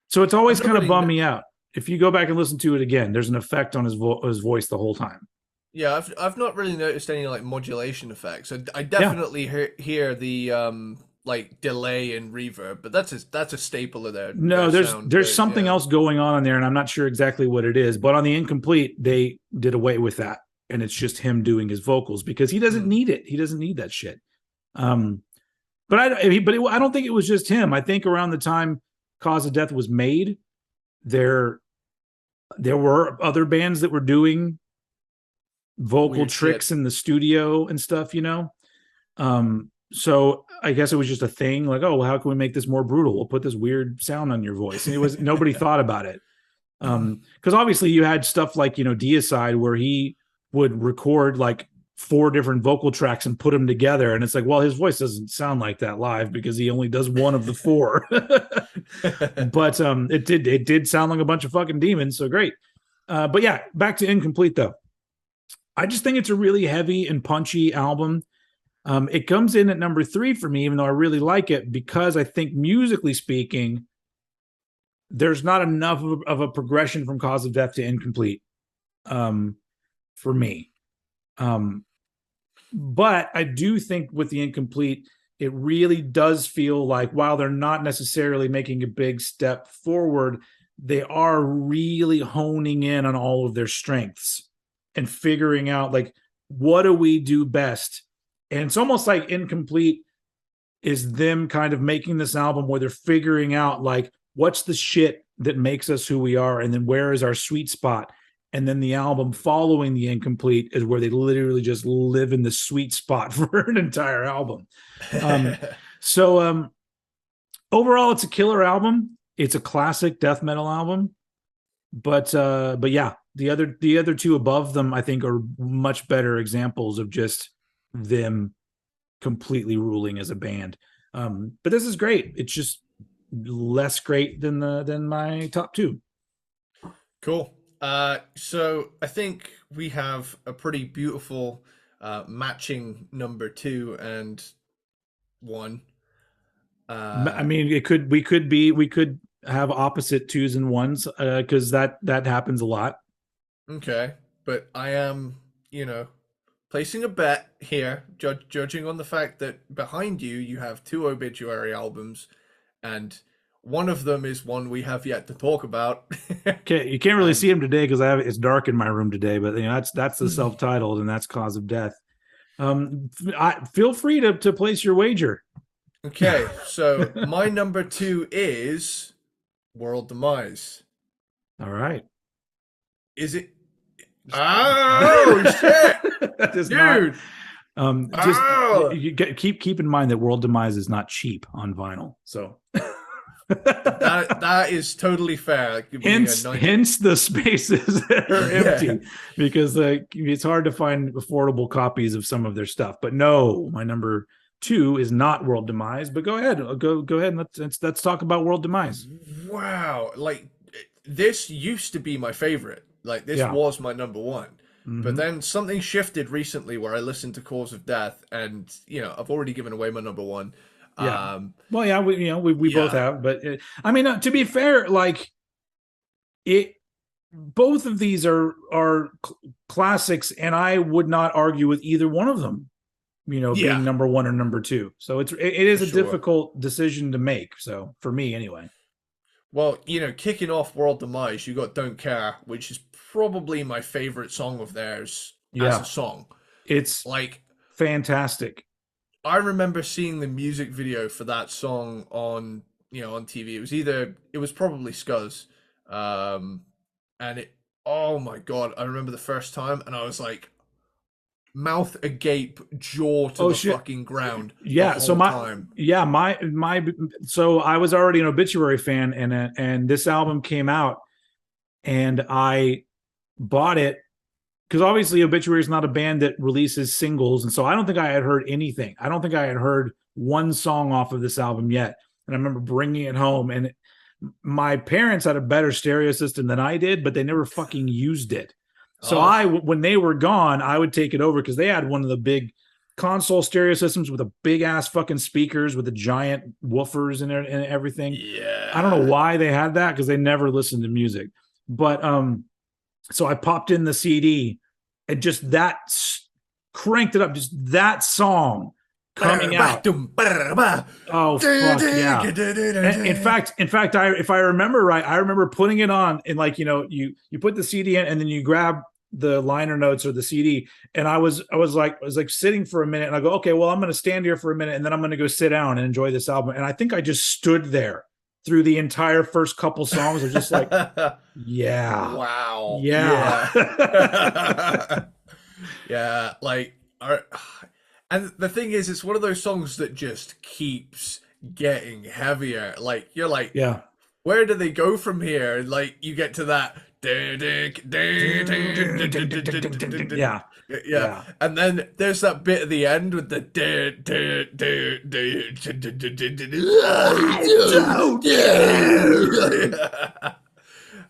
so it's always I've not kind of really bummed me out. If you go back and listen to it again, there's an effect on his voice the whole time. Yeah, I've not really noticed any like modulation effects. I Yeah. definitely hear the like delay and reverb, but that's a staple of their No, sound. there's But something yeah. else going on in there, and I'm not sure exactly what it is. But on the Incomplete, they did away with that, and it's just him doing his vocals because he doesn't Hmm. need it. He doesn't need that shit. Um, but I don't think it was just him. I think around the time Cause of Death was made, there there were other bands that were doing vocal Weird shit. tricks in the studio and stuff. So I guess it was just a thing like, oh, well, how can we make this more brutal? We'll put this weird sound on your voice. And it was nobody thought about it. Because obviously you had stuff like, Deicide where he would record like 4 different vocal tracks and put them together. And it's like, well, his voice doesn't sound like that live because he only does one of the 4. But it did sound like a bunch of fucking demons. So great. But yeah, back to Incomplete though. I just think it's a really heavy and punchy album. It comes in at number 3 for me, even though I really like it, because I think musically speaking, there's not enough of a progression from Cause of Death to Incomplete for me. But I do think with the Incomplete, it really does feel like while they're not necessarily making a big step forward, they are really honing in on all of their strengths and figuring out like, what do we do best? And it's almost like Incomplete is them kind of making this album where they're figuring out like, what's the shit that makes us who we are, and then where is our sweet spot. And then the album following the Incomplete is where they literally just live in the sweet spot for an entire album. So overall, it's a killer album. It's a classic death metal album. But yeah, the other 2 above them, I think, are much better examples of just them completely ruling as a band. But this is great. It's just less great than my top 2. Cool. So I think we have a pretty beautiful matching number 2 and 1. I mean, we could have opposite 2s and 1s because that happens a lot. Okay, but I am, placing a bet here, judging on the fact that behind you you have two Obituary albums, and one of them is one we have yet to talk about. Okay, you can't really And see him today because it's dark in my room today. But that's the self-titled, and that's Cause of Death. Feel free to place your wager. okay, so my number 2 is World Demise. All right. Is it? Oh shit, dude! Keep in mind that World Demise is not cheap on vinyl. So that is totally fair. Hence the spaces that are empty because it's hard to find affordable copies of some of their stuff. But no, my number 2 is not World Demise. But go ahead, and let's talk about World Demise. Wow, like this used to be my favorite. Like this was my number 1. But then something shifted recently where I listened to Cause of Death, and I've already given away my number 1. Yeah. We both have, but I mean, to be fair, like both of these are classics, and I would not argue with either one of them. Being number 1 or number 2. So it is a difficult decision to make. So for me, anyway. Well, kicking off World Demise, you got Don't Care, which is probably my favorite song of theirs as a song. It's like fantastic. I remember seeing the music video for that song on TV. It was probably Scuzz. And oh my God, I remember the first time and I was like, mouth agape, jaw to the fucking ground. Yeah. So so I was already an Obituary fan, and this album came out, and I bought it because obviously Obituary is not a band that releases singles, and so I don't think I had heard anything. I don't think I had heard one song off of this album yet. And I remember bringing it home, and my parents had a better stereo system than I did, but they never fucking used it. So when they were gone, I would take it over because they had one of the big console stereo systems with a big ass fucking speakers with the giant woofers and everything. Yeah. I don't know why they had that because they never listened to music. But so I popped in the CD and just cranked it up, just that song coming out. Oh fuck yeah! In fact, if I remember right, I remember putting it on and you put the CD in and then you grab the liner notes or the CD, and I was like sitting for a minute and I go, okay, well I'm going to stand here for a minute and then I'm going to go sit down and enjoy this album. And I think I just stood there through the entire first couple songs. I was just like, yeah, wow, yeah. Yeah, and the thing is, it's one of those songs that just keeps getting heavier. Like, you're like, yeah, where do they go from here? Like, you get to that. Yeah. And then there's that bit at the end with the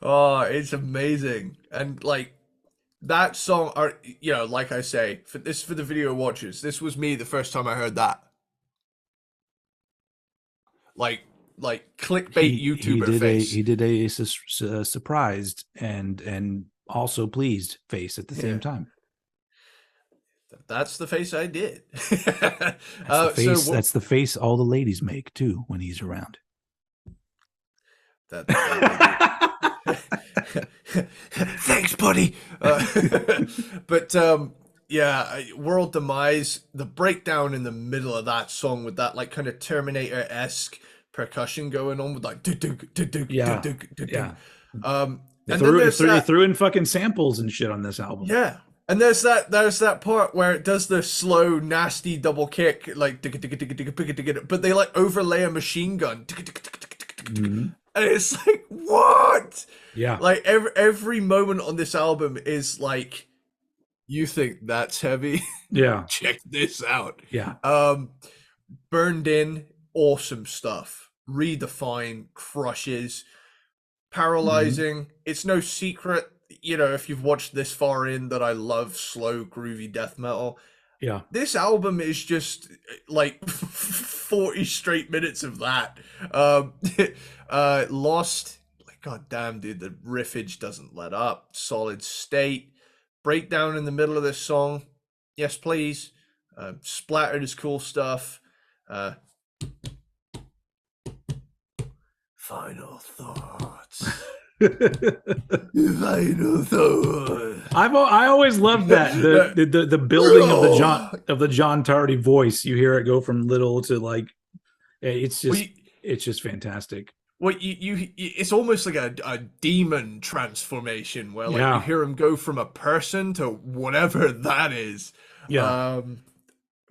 oh, it's amazing. And like that song, like I say, for the video watchers, this was me the first time I heard that. Like clickbait YouTuber face. He did a surprised and also pleased face at the same time. That's the face I did. That's the face all the ladies make too when he's around. Thanks, buddy. But World Demise, the breakdown in the middle of that song with that like kind of Terminator-esque percussion going on with like They and threw in fucking samples and shit on this album. Yeah. And there's that part where it does the slow, nasty double kick, like, but they like overlay a machine gun. And it's like, what? Yeah. Like every moment on this album is like, you think that's heavy? Yeah. Check this out. Yeah. Burned In, awesome stuff. Redefine, crushes. Paralyzing. It's no secret, if you've watched this far in, that I love slow, groovy death metal. Yeah. This album is just like 40 straight minutes of that. Lost, like, god damn, dude, the riffage doesn't let up. Solid State. Breakdown in the middle of this song. Yes, please. Splattered is cool stuff. Final thoughts. Final thoughts. I always loved that the building of the John Tardy voice. You hear it go from little to like, it's just fantastic. Well, it's almost like a demon transformation where like you hear him go from a person to whatever that is. Yeah.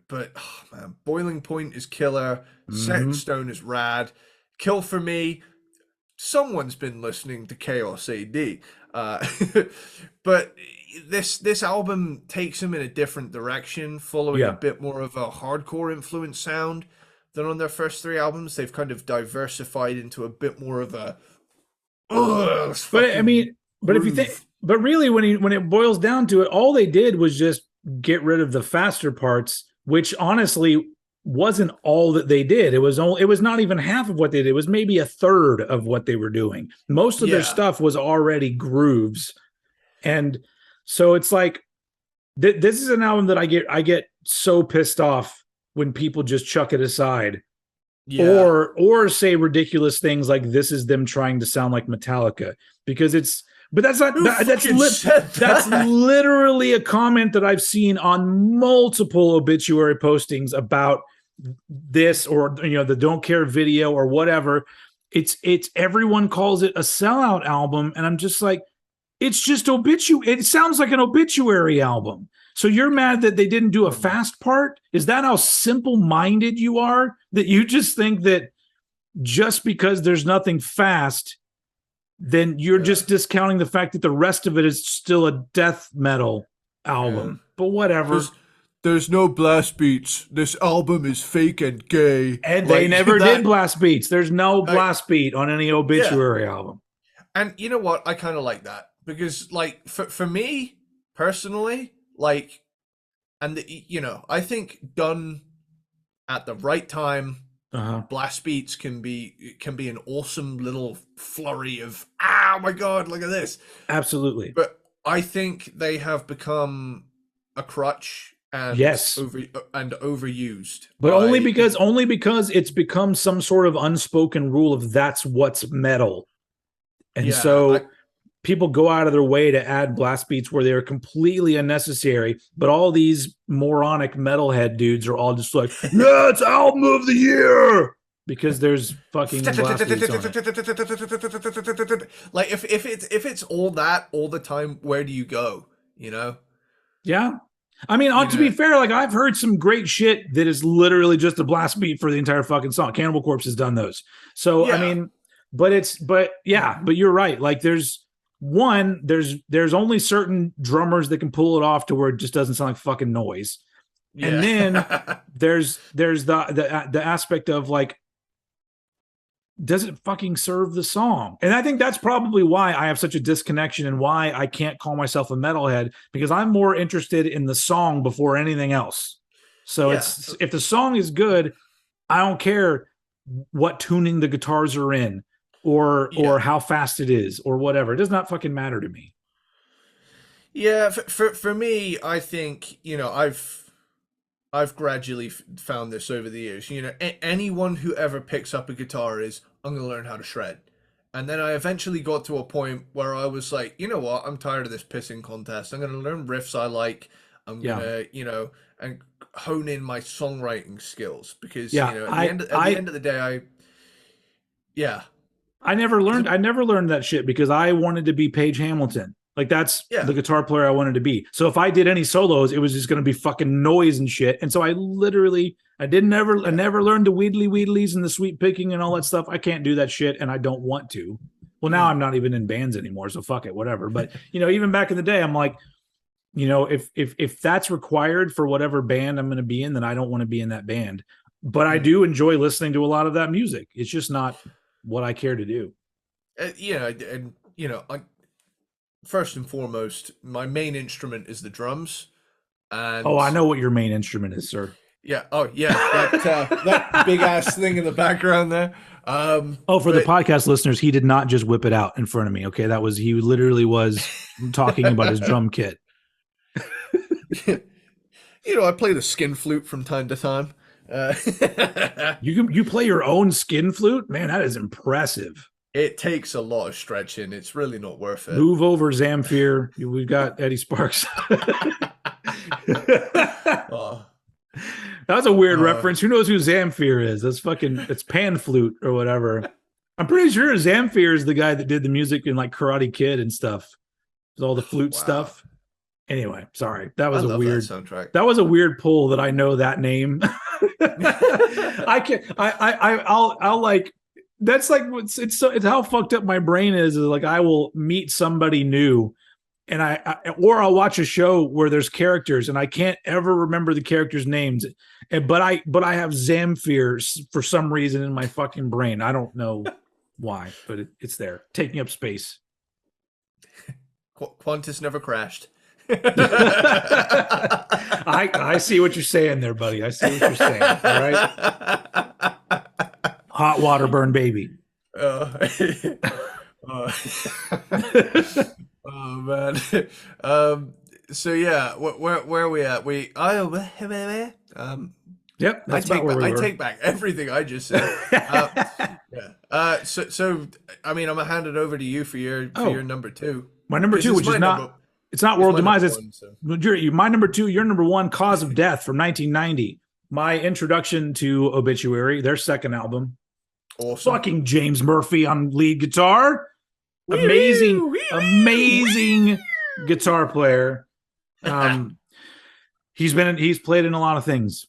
But oh man, Boiling Point is killer. Set Stone is rad. Kill for Me. Someone's been listening to Chaos AD. But this album takes him in a different direction, following a bit more of a hardcore influence sound than on their first three albums. They've kind of diversified into a bit more of a. But I mean, but if you think, but really, when it boils down to it, all they did was just get rid of the faster parts, which honestly wasn't all that they did. It was not even half of what they did. It was maybe a third of what they were doing. Most of their stuff was already grooves. And so it's like, this is an album that I get so pissed off when people just chuck it aside or say ridiculous things like this is them trying to sound like Metallica, because that's literally a comment that I've seen on multiple obituary postings about this, or the Don't Care video or whatever. It's everyone calls it a sellout album, and I'm just like, it's just obituary. It sounds like an obituary album. So you're mad that they didn't do a fast part? Is that how simple-minded you are, that you just think that just because there's nothing fast, then you're just discounting the fact that the rest of it is still a death metal album? But whatever. There's no blast beats. This album is fake and gay. And they never did blast beats. There's no blast beat on any obituary album. And you know what? I kind of like that, because like for me personally, like, and I think done at the right time, blast beats can be an awesome little flurry of, oh my God, look at this. Absolutely. But I think they have become a crutch. And overused, but only because it's become some sort of unspoken rule of that's what's metal, and people go out of their way to add blast beats where they're completely unnecessary. But all these moronic metalhead dudes are all just like, "Yeah, it's album of the year," because there's fucking blast beats on it. Like if it's all that all the time, where do you go? Yeah. I mean, to be fair, like I've heard some great shit that is literally just a blast beat for the entire fucking song. Cannibal Corpse has done those. So, I mean, but you're right. Like there's only certain drummers that can pull it off to where it just doesn't sound like fucking noise. Yeah. And then there's the aspect of like, does it fucking serve the song? And I think that's probably why I have such a disconnection and why I can't call myself a metalhead, because I'm more interested in the song before anything else. So it's, if the song is good, I don't care what tuning the guitars are in or how fast it is or whatever. It does not fucking matter to me. Yeah. For me, I think, I've gradually found this over the years. Anyone who ever picks up a guitar is, I'm going to learn how to shred. And then I eventually got to a point where I was like, you know what? I'm tired of this pissing contest. I'm going to learn riffs I like. I'm going to, and hone in my songwriting skills, because, at the end of the day, I never learned that shit because I wanted to be Page Hamilton. Like that's the guitar player I wanted to be. So if I did any solos, it was just going to be fucking noise and shit. And so I never learned the wheedlies and the sweep picking and all that stuff. I can't do that shit, and I don't want to. Well, now I'm not even in bands anymore, so fuck it, whatever. But even back in the day, I'm like, if that's required for whatever band I'm going to be in, then I don't want to be in that band. But I do enjoy listening to a lot of that music. It's just not what I care to do. First and foremost, my main instrument is the drums. And I know what your main instrument is, sir. Yeah. Oh, yeah. That big ass thing in the background there. The podcast listeners, he did not just whip it out in front of me. Okay, he literally was talking about his drum kit. You know, I play the skin flute from time to time. You play your own skin flute? Man, that is impressive. It takes a lot of stretching. It's really not worth it. Move over, Zamfir. We've got Eddie Sparxx. Oh, That was a weird reference. Who knows who Zamfir is? It's pan flute or whatever. I'm pretty sure Zamfir is the guy that did the music in like Karate Kid and stuff. All the flute stuff. Anyway, sorry. That was a weird soundtrack. That was a weird pull that I know that name. I can't I'll like that's like it's how fucked up my brain is like I will meet somebody new and or I'll watch a show where there's characters and I can't ever remember the characters' names, but I have Zamfir for some reason in my fucking brain. I don't know why, but it's there, taking up space. Qantas never crashed. I see what you're saying there, buddy. I see what you're saying. All right. Hot water burn baby. Oh man. So yeah, where are we at? Yep, that's about where we were. I take back everything I just said. Yeah. So I mean, I'm gonna hand it over to you for your number 2. My number 2, which is not it's not World Demise. It's my number 2. Your number 1, Cause of Death from 1990. My introduction to Obituary, their second album. Awesome. Fucking James Murphy on lead guitar. Amazing guitar player. He's played in a lot of things.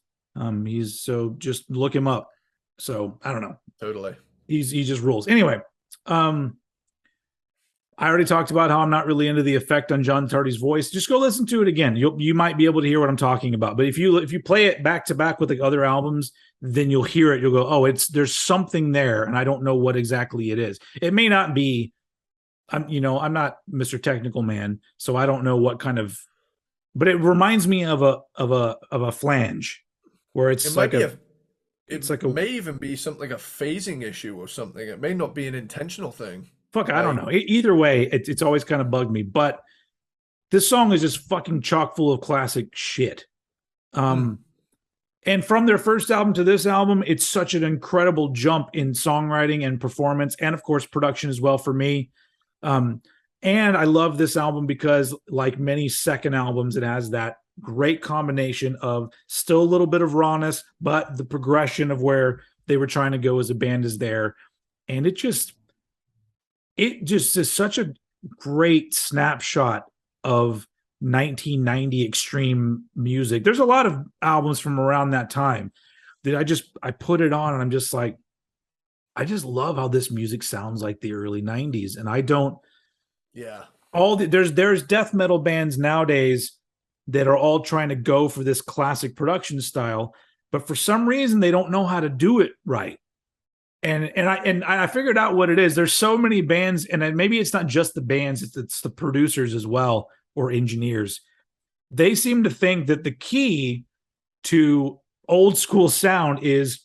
Just look him up. So I don't know. Totally. He just rules. Anyway, I already talked about how I'm not really into the effect on John Tardy's voice. Just go listen to it again. You might be able to hear what I'm talking about. But if you play it back to back with the other albums, then you'll hear it. You'll go, oh, there's something there, and I don't know what exactly it is. It may not be. I'm not Mr. Technical Man, so I don't know what kind of. But it reminds me of a flange, where it may even be something like a phasing issue or something. It may not be an intentional thing. Fuck, I don't know. Either way, it's always kind of bugged me. But this song is just fucking chock full of classic shit. And from their first album to this album, it's such an incredible jump in songwriting and performance, and of course production as well for me. And I love this album because, like many second albums, it has that great combination of still a little bit of rawness, but the progression of where they were trying to go as a band is there. And it just is such a great snapshot of 1990 extreme music. There's a lot of albums from around that time that I put it on and I'm just like, I just love how this music sounds like the early 90s. And I don't, there's death metal bands nowadays that are all trying to go for this classic production style, but for some reason they don't know how to do it right. And I figured out what it is. There's so many bands, and maybe it's not just the bands, it's the producers as well, or engineers. They seem to think that the key to old school sound is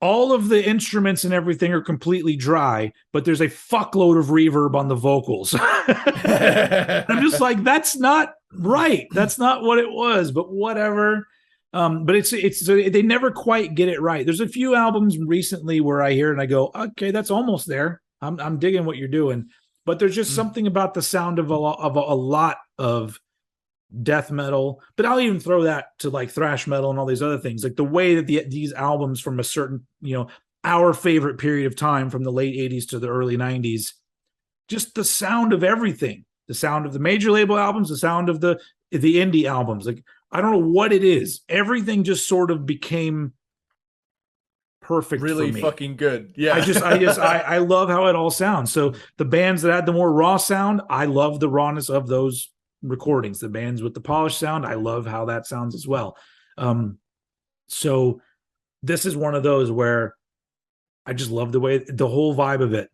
all of the instruments and everything are completely dry, but there's a fuckload of reverb on the vocals. I'm just like, that's not right. That's not what it was, but whatever. But it's they never quite get it right. There's a few albums recently where I hear it and I go, okay, that's almost there. I'm digging what you're doing. But there's just something about the sound of a lot of death metal. But I'll even throw that to like thrash metal and all these other things. Like the way that these albums from a certain, our favorite period of time from the late 80s to the early 90s, just the sound of everything. The sound of the major label albums, the sound of the indie albums. Like, I don't know what it is. Everything just sort of became perfect. Really for me. Fucking good. Yeah. I love how it all sounds. So the bands that had the more raw sound, I love the rawness of those recordings. The bands with the polished sound, I love how that sounds as well. So this is one of those where I just love the whole vibe of it.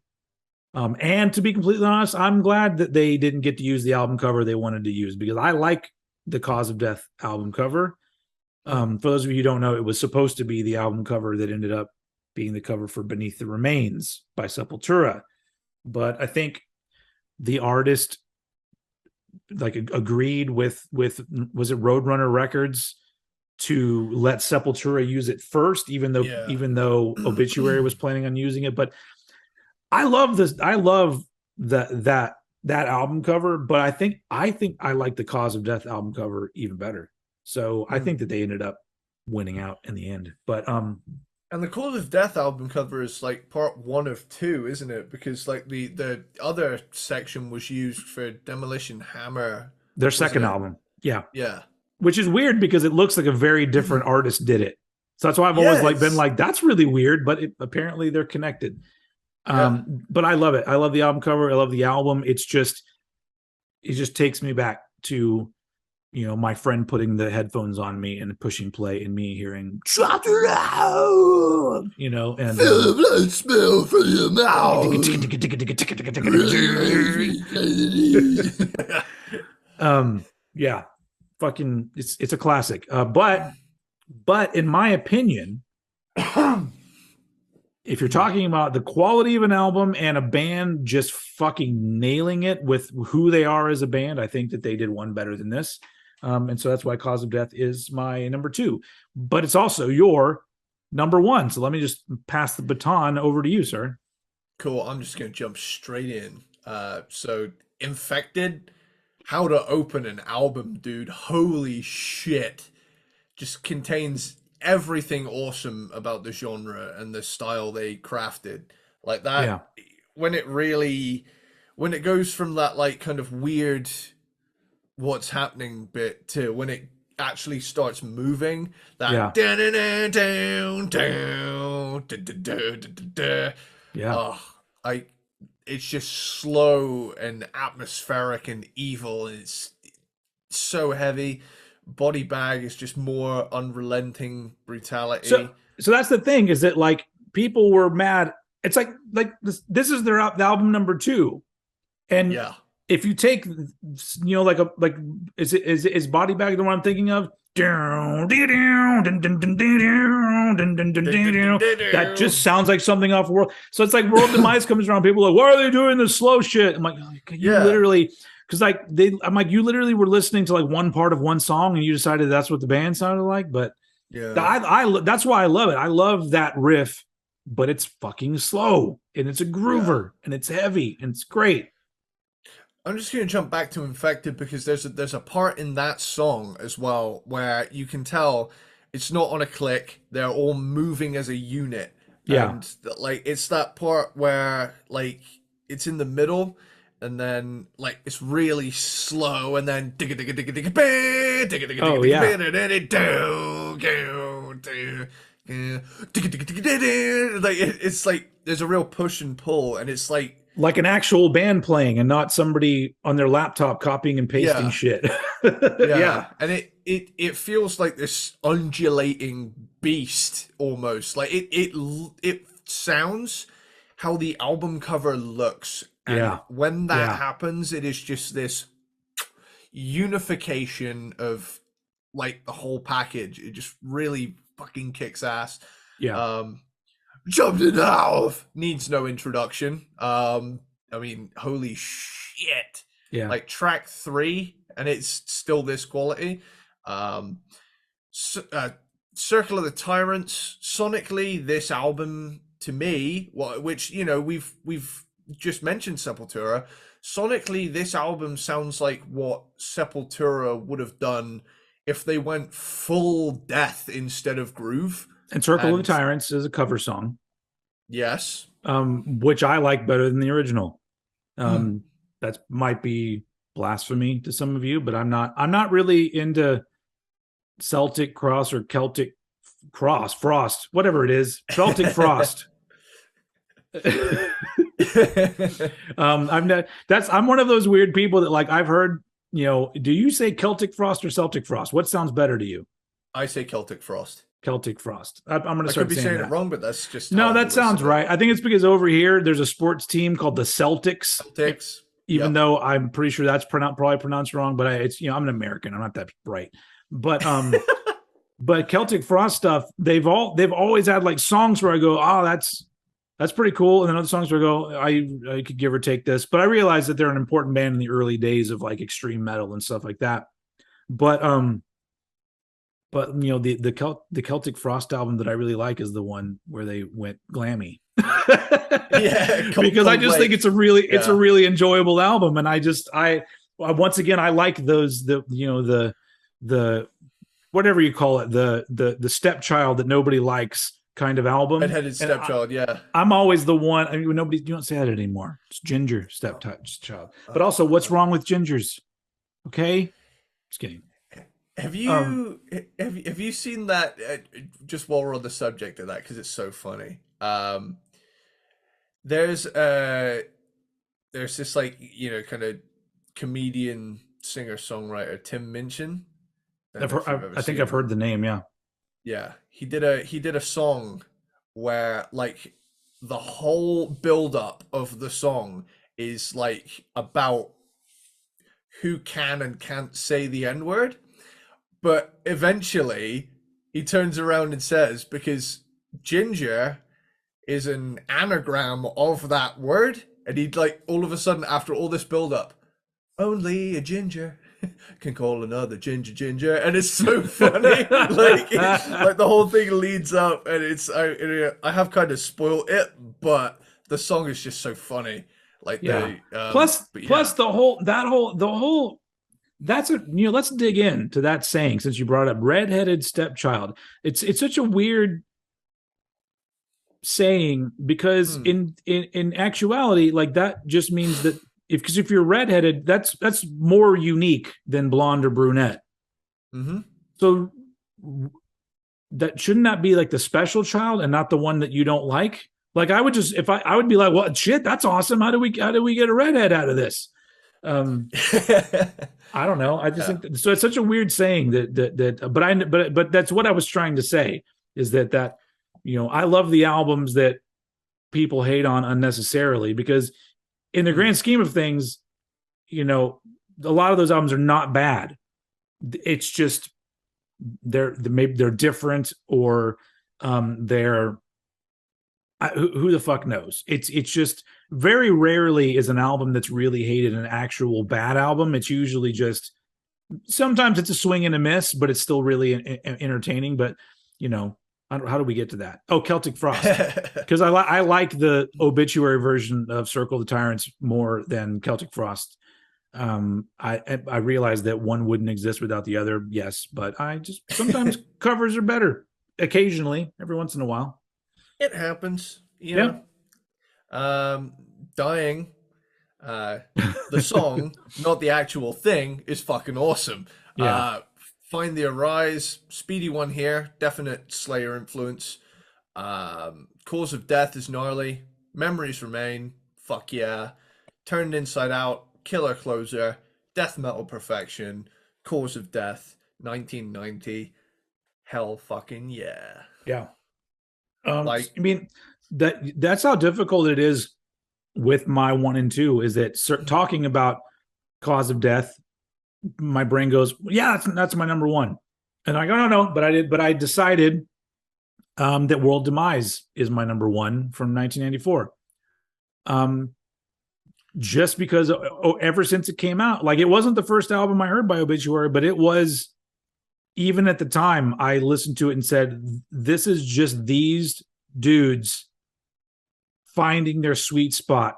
And to be completely honest, I'm glad that they didn't get to use the album cover they wanted to use, because I like the Cause of Death album cover. For those of you who don't know, it was supposed to be the album cover that ended up being the cover for Beneath the Remains by Sepultura. But I think the artist agreed with was it Roadrunner Records to let Sepultura use it first, even though Obituary was planning on using it. But I love this. I love that album cover, but I think I like the Cause of Death album cover even better. So I think that they ended up winning out in the end. But and the Cause of Death album cover is like part 1 of 2, isn't it? Because like the other section was used for Demolition Hammer, their second album. Yeah. Yeah. Which is weird because it looks like a very different artist did it. So that's why I've always been like, that's really weird, but apparently they're connected. But I love it. I love the album cover. I love the album. It just takes me back to, my friend putting the headphones on me and pushing play and me hearing, and feel the blood smell from your mouth. Yeah, fucking, it's a classic. But in my opinion, if you're talking about the quality of an album and a band just fucking nailing it with who they are as a band, I think that they did one better than this. And so that's why Cause of Death is my number 2. But it's also your number 1. So let me just pass the baton over to you, sir. Cool. I'm just going to jump straight in. So Infected, how to open an album, dude. Holy shit. Just contains everything awesome about the genre and the style they crafted. Like that, yeah. when it goes from that like kind of weird what's happening bit to when it actually starts moving, that it's just slow and atmospheric and evil, and it's so heavy. Body Bag is just more unrelenting brutality. So that's the thing, is that like people were mad. It's like this is their album number 2, and if you take is Body Bag the one I'm thinking of? That just sounds like something off World. So it's like World Demise comes around. People are like, why are they doing this slow shit? I'm like, literally. Because I'm like, you literally were listening to like one part of one song and you decided that's what the band sounded like. But that's why I love it. I love that riff, but it's fucking slow and it's a groover and it's heavy and it's great. I'm just going to jump back to Infected because there's a part in that song as well where you can tell it's not on a click. They're all moving as a unit. Yeah. And like, it's that part where like it's in the middle. And then, like, it's really slow, and then it's like there's a real push and pull, and it's like an actual band playing, and not somebody on their laptop copying and pasting shit. And it feels like this undulating beast almost. Like it sounds how the album cover looks. And when that happens, it is just this unification of like the whole package. It just really fucking kicks ass. Jumped in Half needs no introduction. I mean, holy shit. Yeah. Like track 3, and it's still this quality. Circle of the Tyrants, sonically, this album to me, which we've just mentioned Sepultura. Sonically, this album sounds like what Sepultura would have done if they went full death instead of groove. And Circle of the Tyrants is a cover song. Yes. Which I like better than the original. That might be blasphemy to some of you, but I'm not really into Celtic Cross or Celtic Cross, Frost, whatever it is. Celtic Frost. I'm one of those weird people that like I've heard, do you say Celtic Frost or Celtic Frost? What sounds better to you? I say Celtic Frost. Celtic Frost. I'm going to start saying it wrong, but that's just no. That sounds right. I think it's because over here there's a sports team called the Celtics. Even though I'm pretty sure that's probably pronounced wrong, but it's I'm an American. I'm not that bright. But but Celtic Frost stuff. They've always had like songs where I go, oh, that's pretty cool. And then other songs where I go, I could give or take this. But I realized that they're an important band in the early days of like extreme metal and stuff like that. But But the Celtic Frost album that I really like is the one where they went glammy. Yeah, because I just think it's a really enjoyable album, and I once again I like those the whatever you call it, the stepchild that nobody likes kind of album. Redheaded stepchild, yeah. I'm always the one. I mean, you don't say that anymore. It's ginger stepchild. But also, what's wrong with gingers? Okay, just kidding. Have you seen that? Just while we're on the subject of that, because it's so funny. There's this like kind of comedian singer songwriter Tim Minchin. I think I've heard the name. Yeah. Yeah, he did a song where like the whole build up of the song is like about who can and can't say the N-word, but eventually he turns around and says, because ginger is an anagram of that word, and he'd like all of a sudden after all this build up, only a ginger can call another ginger, and it's so funny. like the whole thing leads up, and it's I have kind of spoiled it, but the song is just so funny. Like plus the whole that's let's dig into that saying, since you brought up redheaded stepchild. It's such a weird saying, because in actuality, like, that just means that if you're redheaded, that's more unique than blonde or brunette. Mm-hmm. So that shouldn't that be like the special child and not the one that you don't like? Like, I would just, if I would be like, well, shit, that's awesome. How do we get a redhead out of this? I don't know. I just think so. It's such a weird saying but that's what I was trying to say, is that I love the albums that people hate on unnecessarily, because in the grand scheme of things, a lot of those albums are not bad. It's just maybe they're different, or they're who the fuck knows. It's just very rarely is an album that's really hated an actual bad album. It's usually just, sometimes it's a swing and a miss, but it's still really entertaining. But how do we get to that? Oh, Celtic Frost, because I like the Obituary version of Circle the Tyrants more than Celtic Frost. I realize that one wouldn't exist without the other, yes, but I just sometimes covers are better. Occasionally, every once in a while, it happens. Yeah. Dying. The song, not the actual thing, is fucking awesome. Yeah. Find the Arise, speedy one here, definite Slayer influence. Cause of Death is gnarly. Memories Remain, fuck yeah. Turned Inside Out, killer closer. Death Metal Perfection, Cause of Death, 1990, hell fucking yeah. Yeah. I mean, that's how difficult it is with my 1 and 2, is that talking about Cause of Death, my brain goes, yeah, that's my number 1. And I go, no, but I decided that World Demise is my number 1 from 1994. Just because ever since it came out, like, it wasn't the first album I heard by Obituary, but it was, even at the time, I listened to it and said, this is just these dudes finding their sweet spot,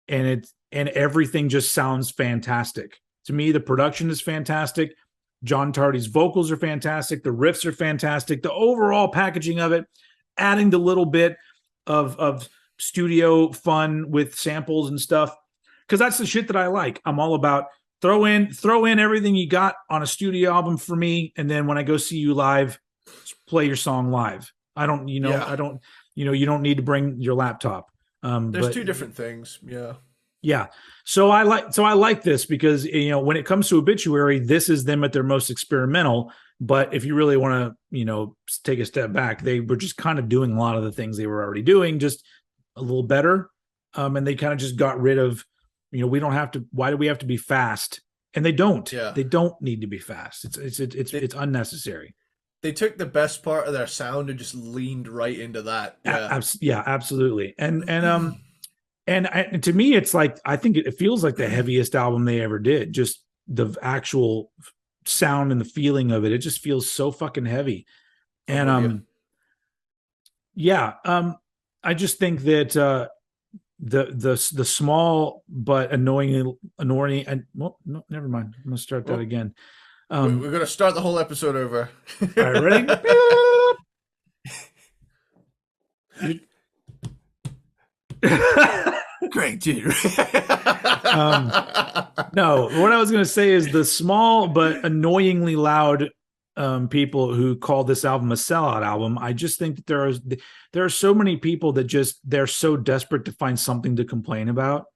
and everything just sounds fantastic. To me, the production is fantastic. John Tardy's vocals are fantastic. The riffs are fantastic. The overall packaging of it, adding the little bit of studio fun with samples and stuff, because that's the shit that I like. I'm all about throw in everything you got on a studio album for me, and then when I go see you live, play your song live. I don't, you don't need to bring your laptop. There's two different things. Yeah. Yeah. So I like this because, when it comes to Obituary, this is them at their most experimental. But if you really want to, take a step back, they were just kind of doing a lot of the things they were already doing, just a little better. And they kind of just got rid of, we don't have to, why do we have to be fast? And they don't. Yeah. They don't need to be fast. It's unnecessary. They took the best part of their sound and just leaned right into that. Yeah, absolutely. And to me, it's like, I think it feels like the heaviest album they ever did. Just the actual sound and the feeling of it. It just feels so fucking heavy. And I just think that the small but annoying and well, no, never mind. I'm gonna start that again. We're gonna start the whole episode over. All right, ready? Great, dude. No, what I was going to say is the small but annoyingly loud people who call this album a sellout album. I just think that there are so many people that they're so desperate to find something to complain about.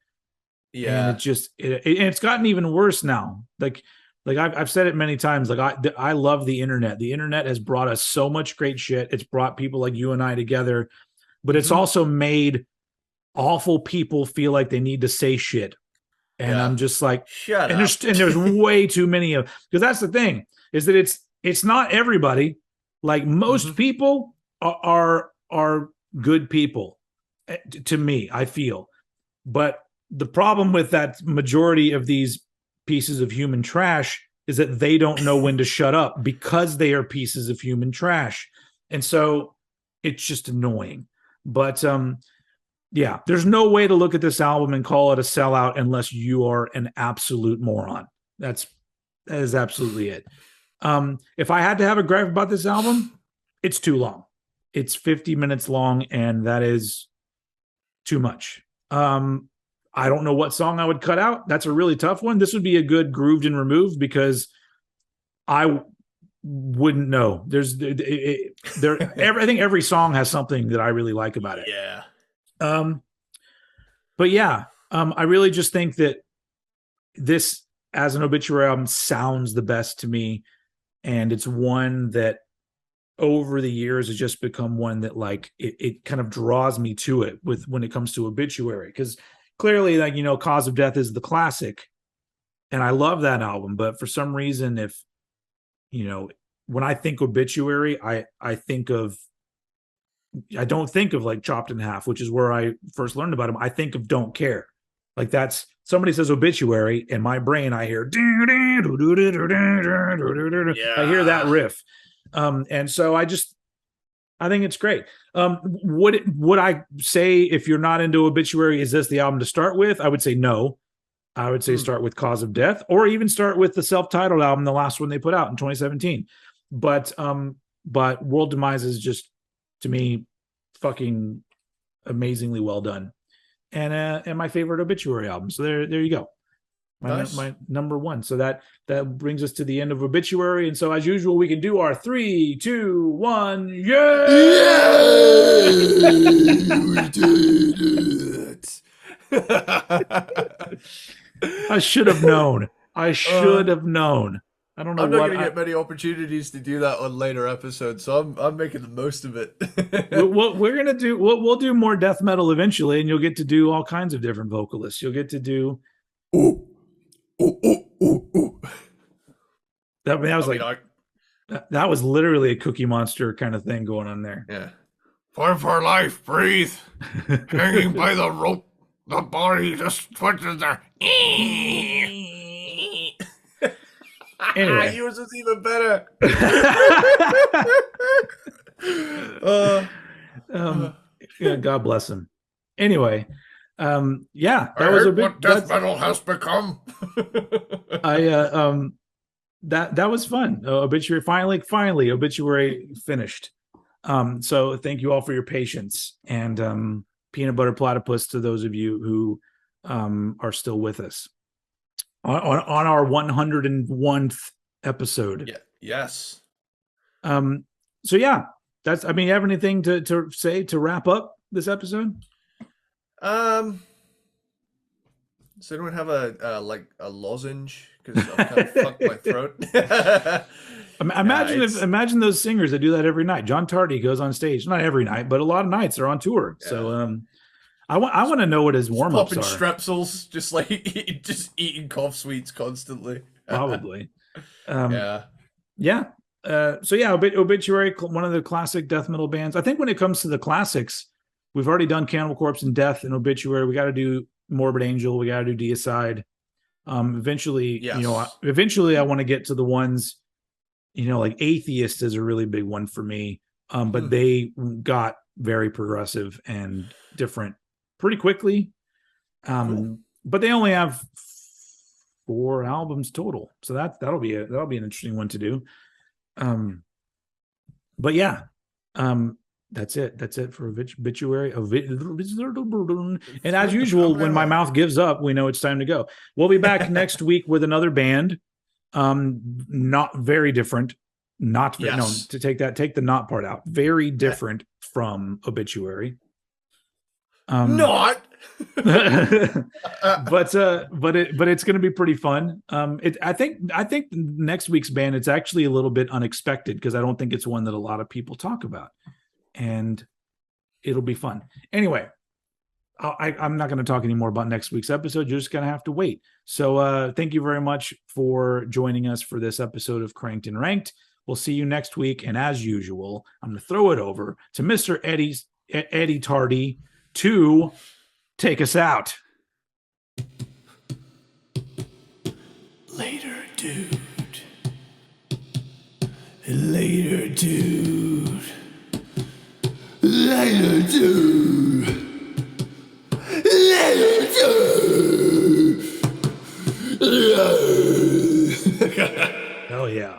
Yeah, and it's gotten even worse now. Like I've said it many times. Like I love the internet. The internet has brought us so much great shit. It's brought people like you and I together, but it's also made awful people feel like they need to say shit. And I'm just like, shut up. And there's way too many of, because that's the thing, is that it's not everybody. Like most people are good people to me, I feel. But the problem with that majority of these pieces of human trash is that they don't know when to shut up because they are pieces of human trash. And so it's just annoying. But yeah, there's no way to look at this album and call it a sellout unless you are an absolute moron. That is absolutely it. If I had to have a gripe about this album, it's too long. It's 50 minutes long, and that is too much. I don't know what song I would cut out. That's a really tough one. This would be a good grooved and removed because I wouldn't know. I think every song has something that I really like about it. Yeah. But yeah, I really just think that this as an Obituary album sounds the best to me. And it's one that over the years has just become one that like, it kind of draws me to it when it comes to Obituary. Cause clearly, like, Cause of Death is the classic and I love that album. But for some reason, when I think Obituary, I don't think of like Chopped in Half, which is where I first learned about him. I think of Don't Care. Like that's somebody says Obituary in my brain. I hear, I hear that riff. And so I think it's great. Would I say if you're not into Obituary, is this the album to start with? I would say no. I would say start with Cause of Death or even start with the self-titled album, the last one they put out in 2017. But World Demise is just, to me, fucking amazingly well done, and my favorite Obituary album. So there you go, my number one. So that brings us to the end of Obituary, and so as usual, we can do our 3, 2, 1. Yeah, we did it. I should have known. I don't know. I'm not going to get many opportunities to do that on later episodes, so I'm making the most of it. What we're gonna do, we'll do more death metal eventually, and you'll get to do all kinds of different vocalists. You'll get to do. Ooh. That was literally a Cookie Monster kind of thing going on there. Yeah. Fight for life, breathe, hanging by the rope. The body just twitches there. Anyway, yours is even better. God bless him. Anyway, that was what death metal has become. That was fun. Obituary finally, Obituary finished. So thank you all for your patience and peanut butter platypus to those of you who are still with us. On our 101th episode. Yeah. Yes. So yeah, you have anything to say to wrap up this episode? Does anyone have a lozenge? Because I'm kind of fucked my throat. Imagine those singers that do that every night. John Tardy goes on stage, not every night, but a lot of nights they're on tour. Yeah. So I want to know what his warm-ups are. Popping strepsils, just eating cough sweets constantly. Probably. Yeah. So yeah, Obituary, one of the classic death metal bands. I think when it comes to the classics, we've already done Cannibal Corpse and Death and Obituary. We got to do Morbid Angel. We got to do Deicide. Eventually, Yes. eventually I want to get to the ones, like Atheist is a really big one for me. But they got very progressive and different pretty quickly. Cool. But they only have 4 albums total, so that'll be an interesting one to do. But yeah, that's it for Obituary. And as usual, when my mouth gives up, we know it's time to go. We'll be back next week with another band. Not very different. Not very, no, to take the not part out. Very different from Obituary. Not. but it's going to be pretty fun. I think next week's band, it's actually a little bit unexpected because I don't think it's one that a lot of people talk about, and it'll be fun. Anyway, I'm not going to talk anymore about next week's episode. You're just going to have to wait. So thank you very much for joining us for this episode of Cranked and Ranked. We'll see you next week. And as usual, I'm going to throw it over to Mr. Eddie Tardy to take us out. Later, dude. Later, dude. Later, dude. Later, dude. Hell yeah.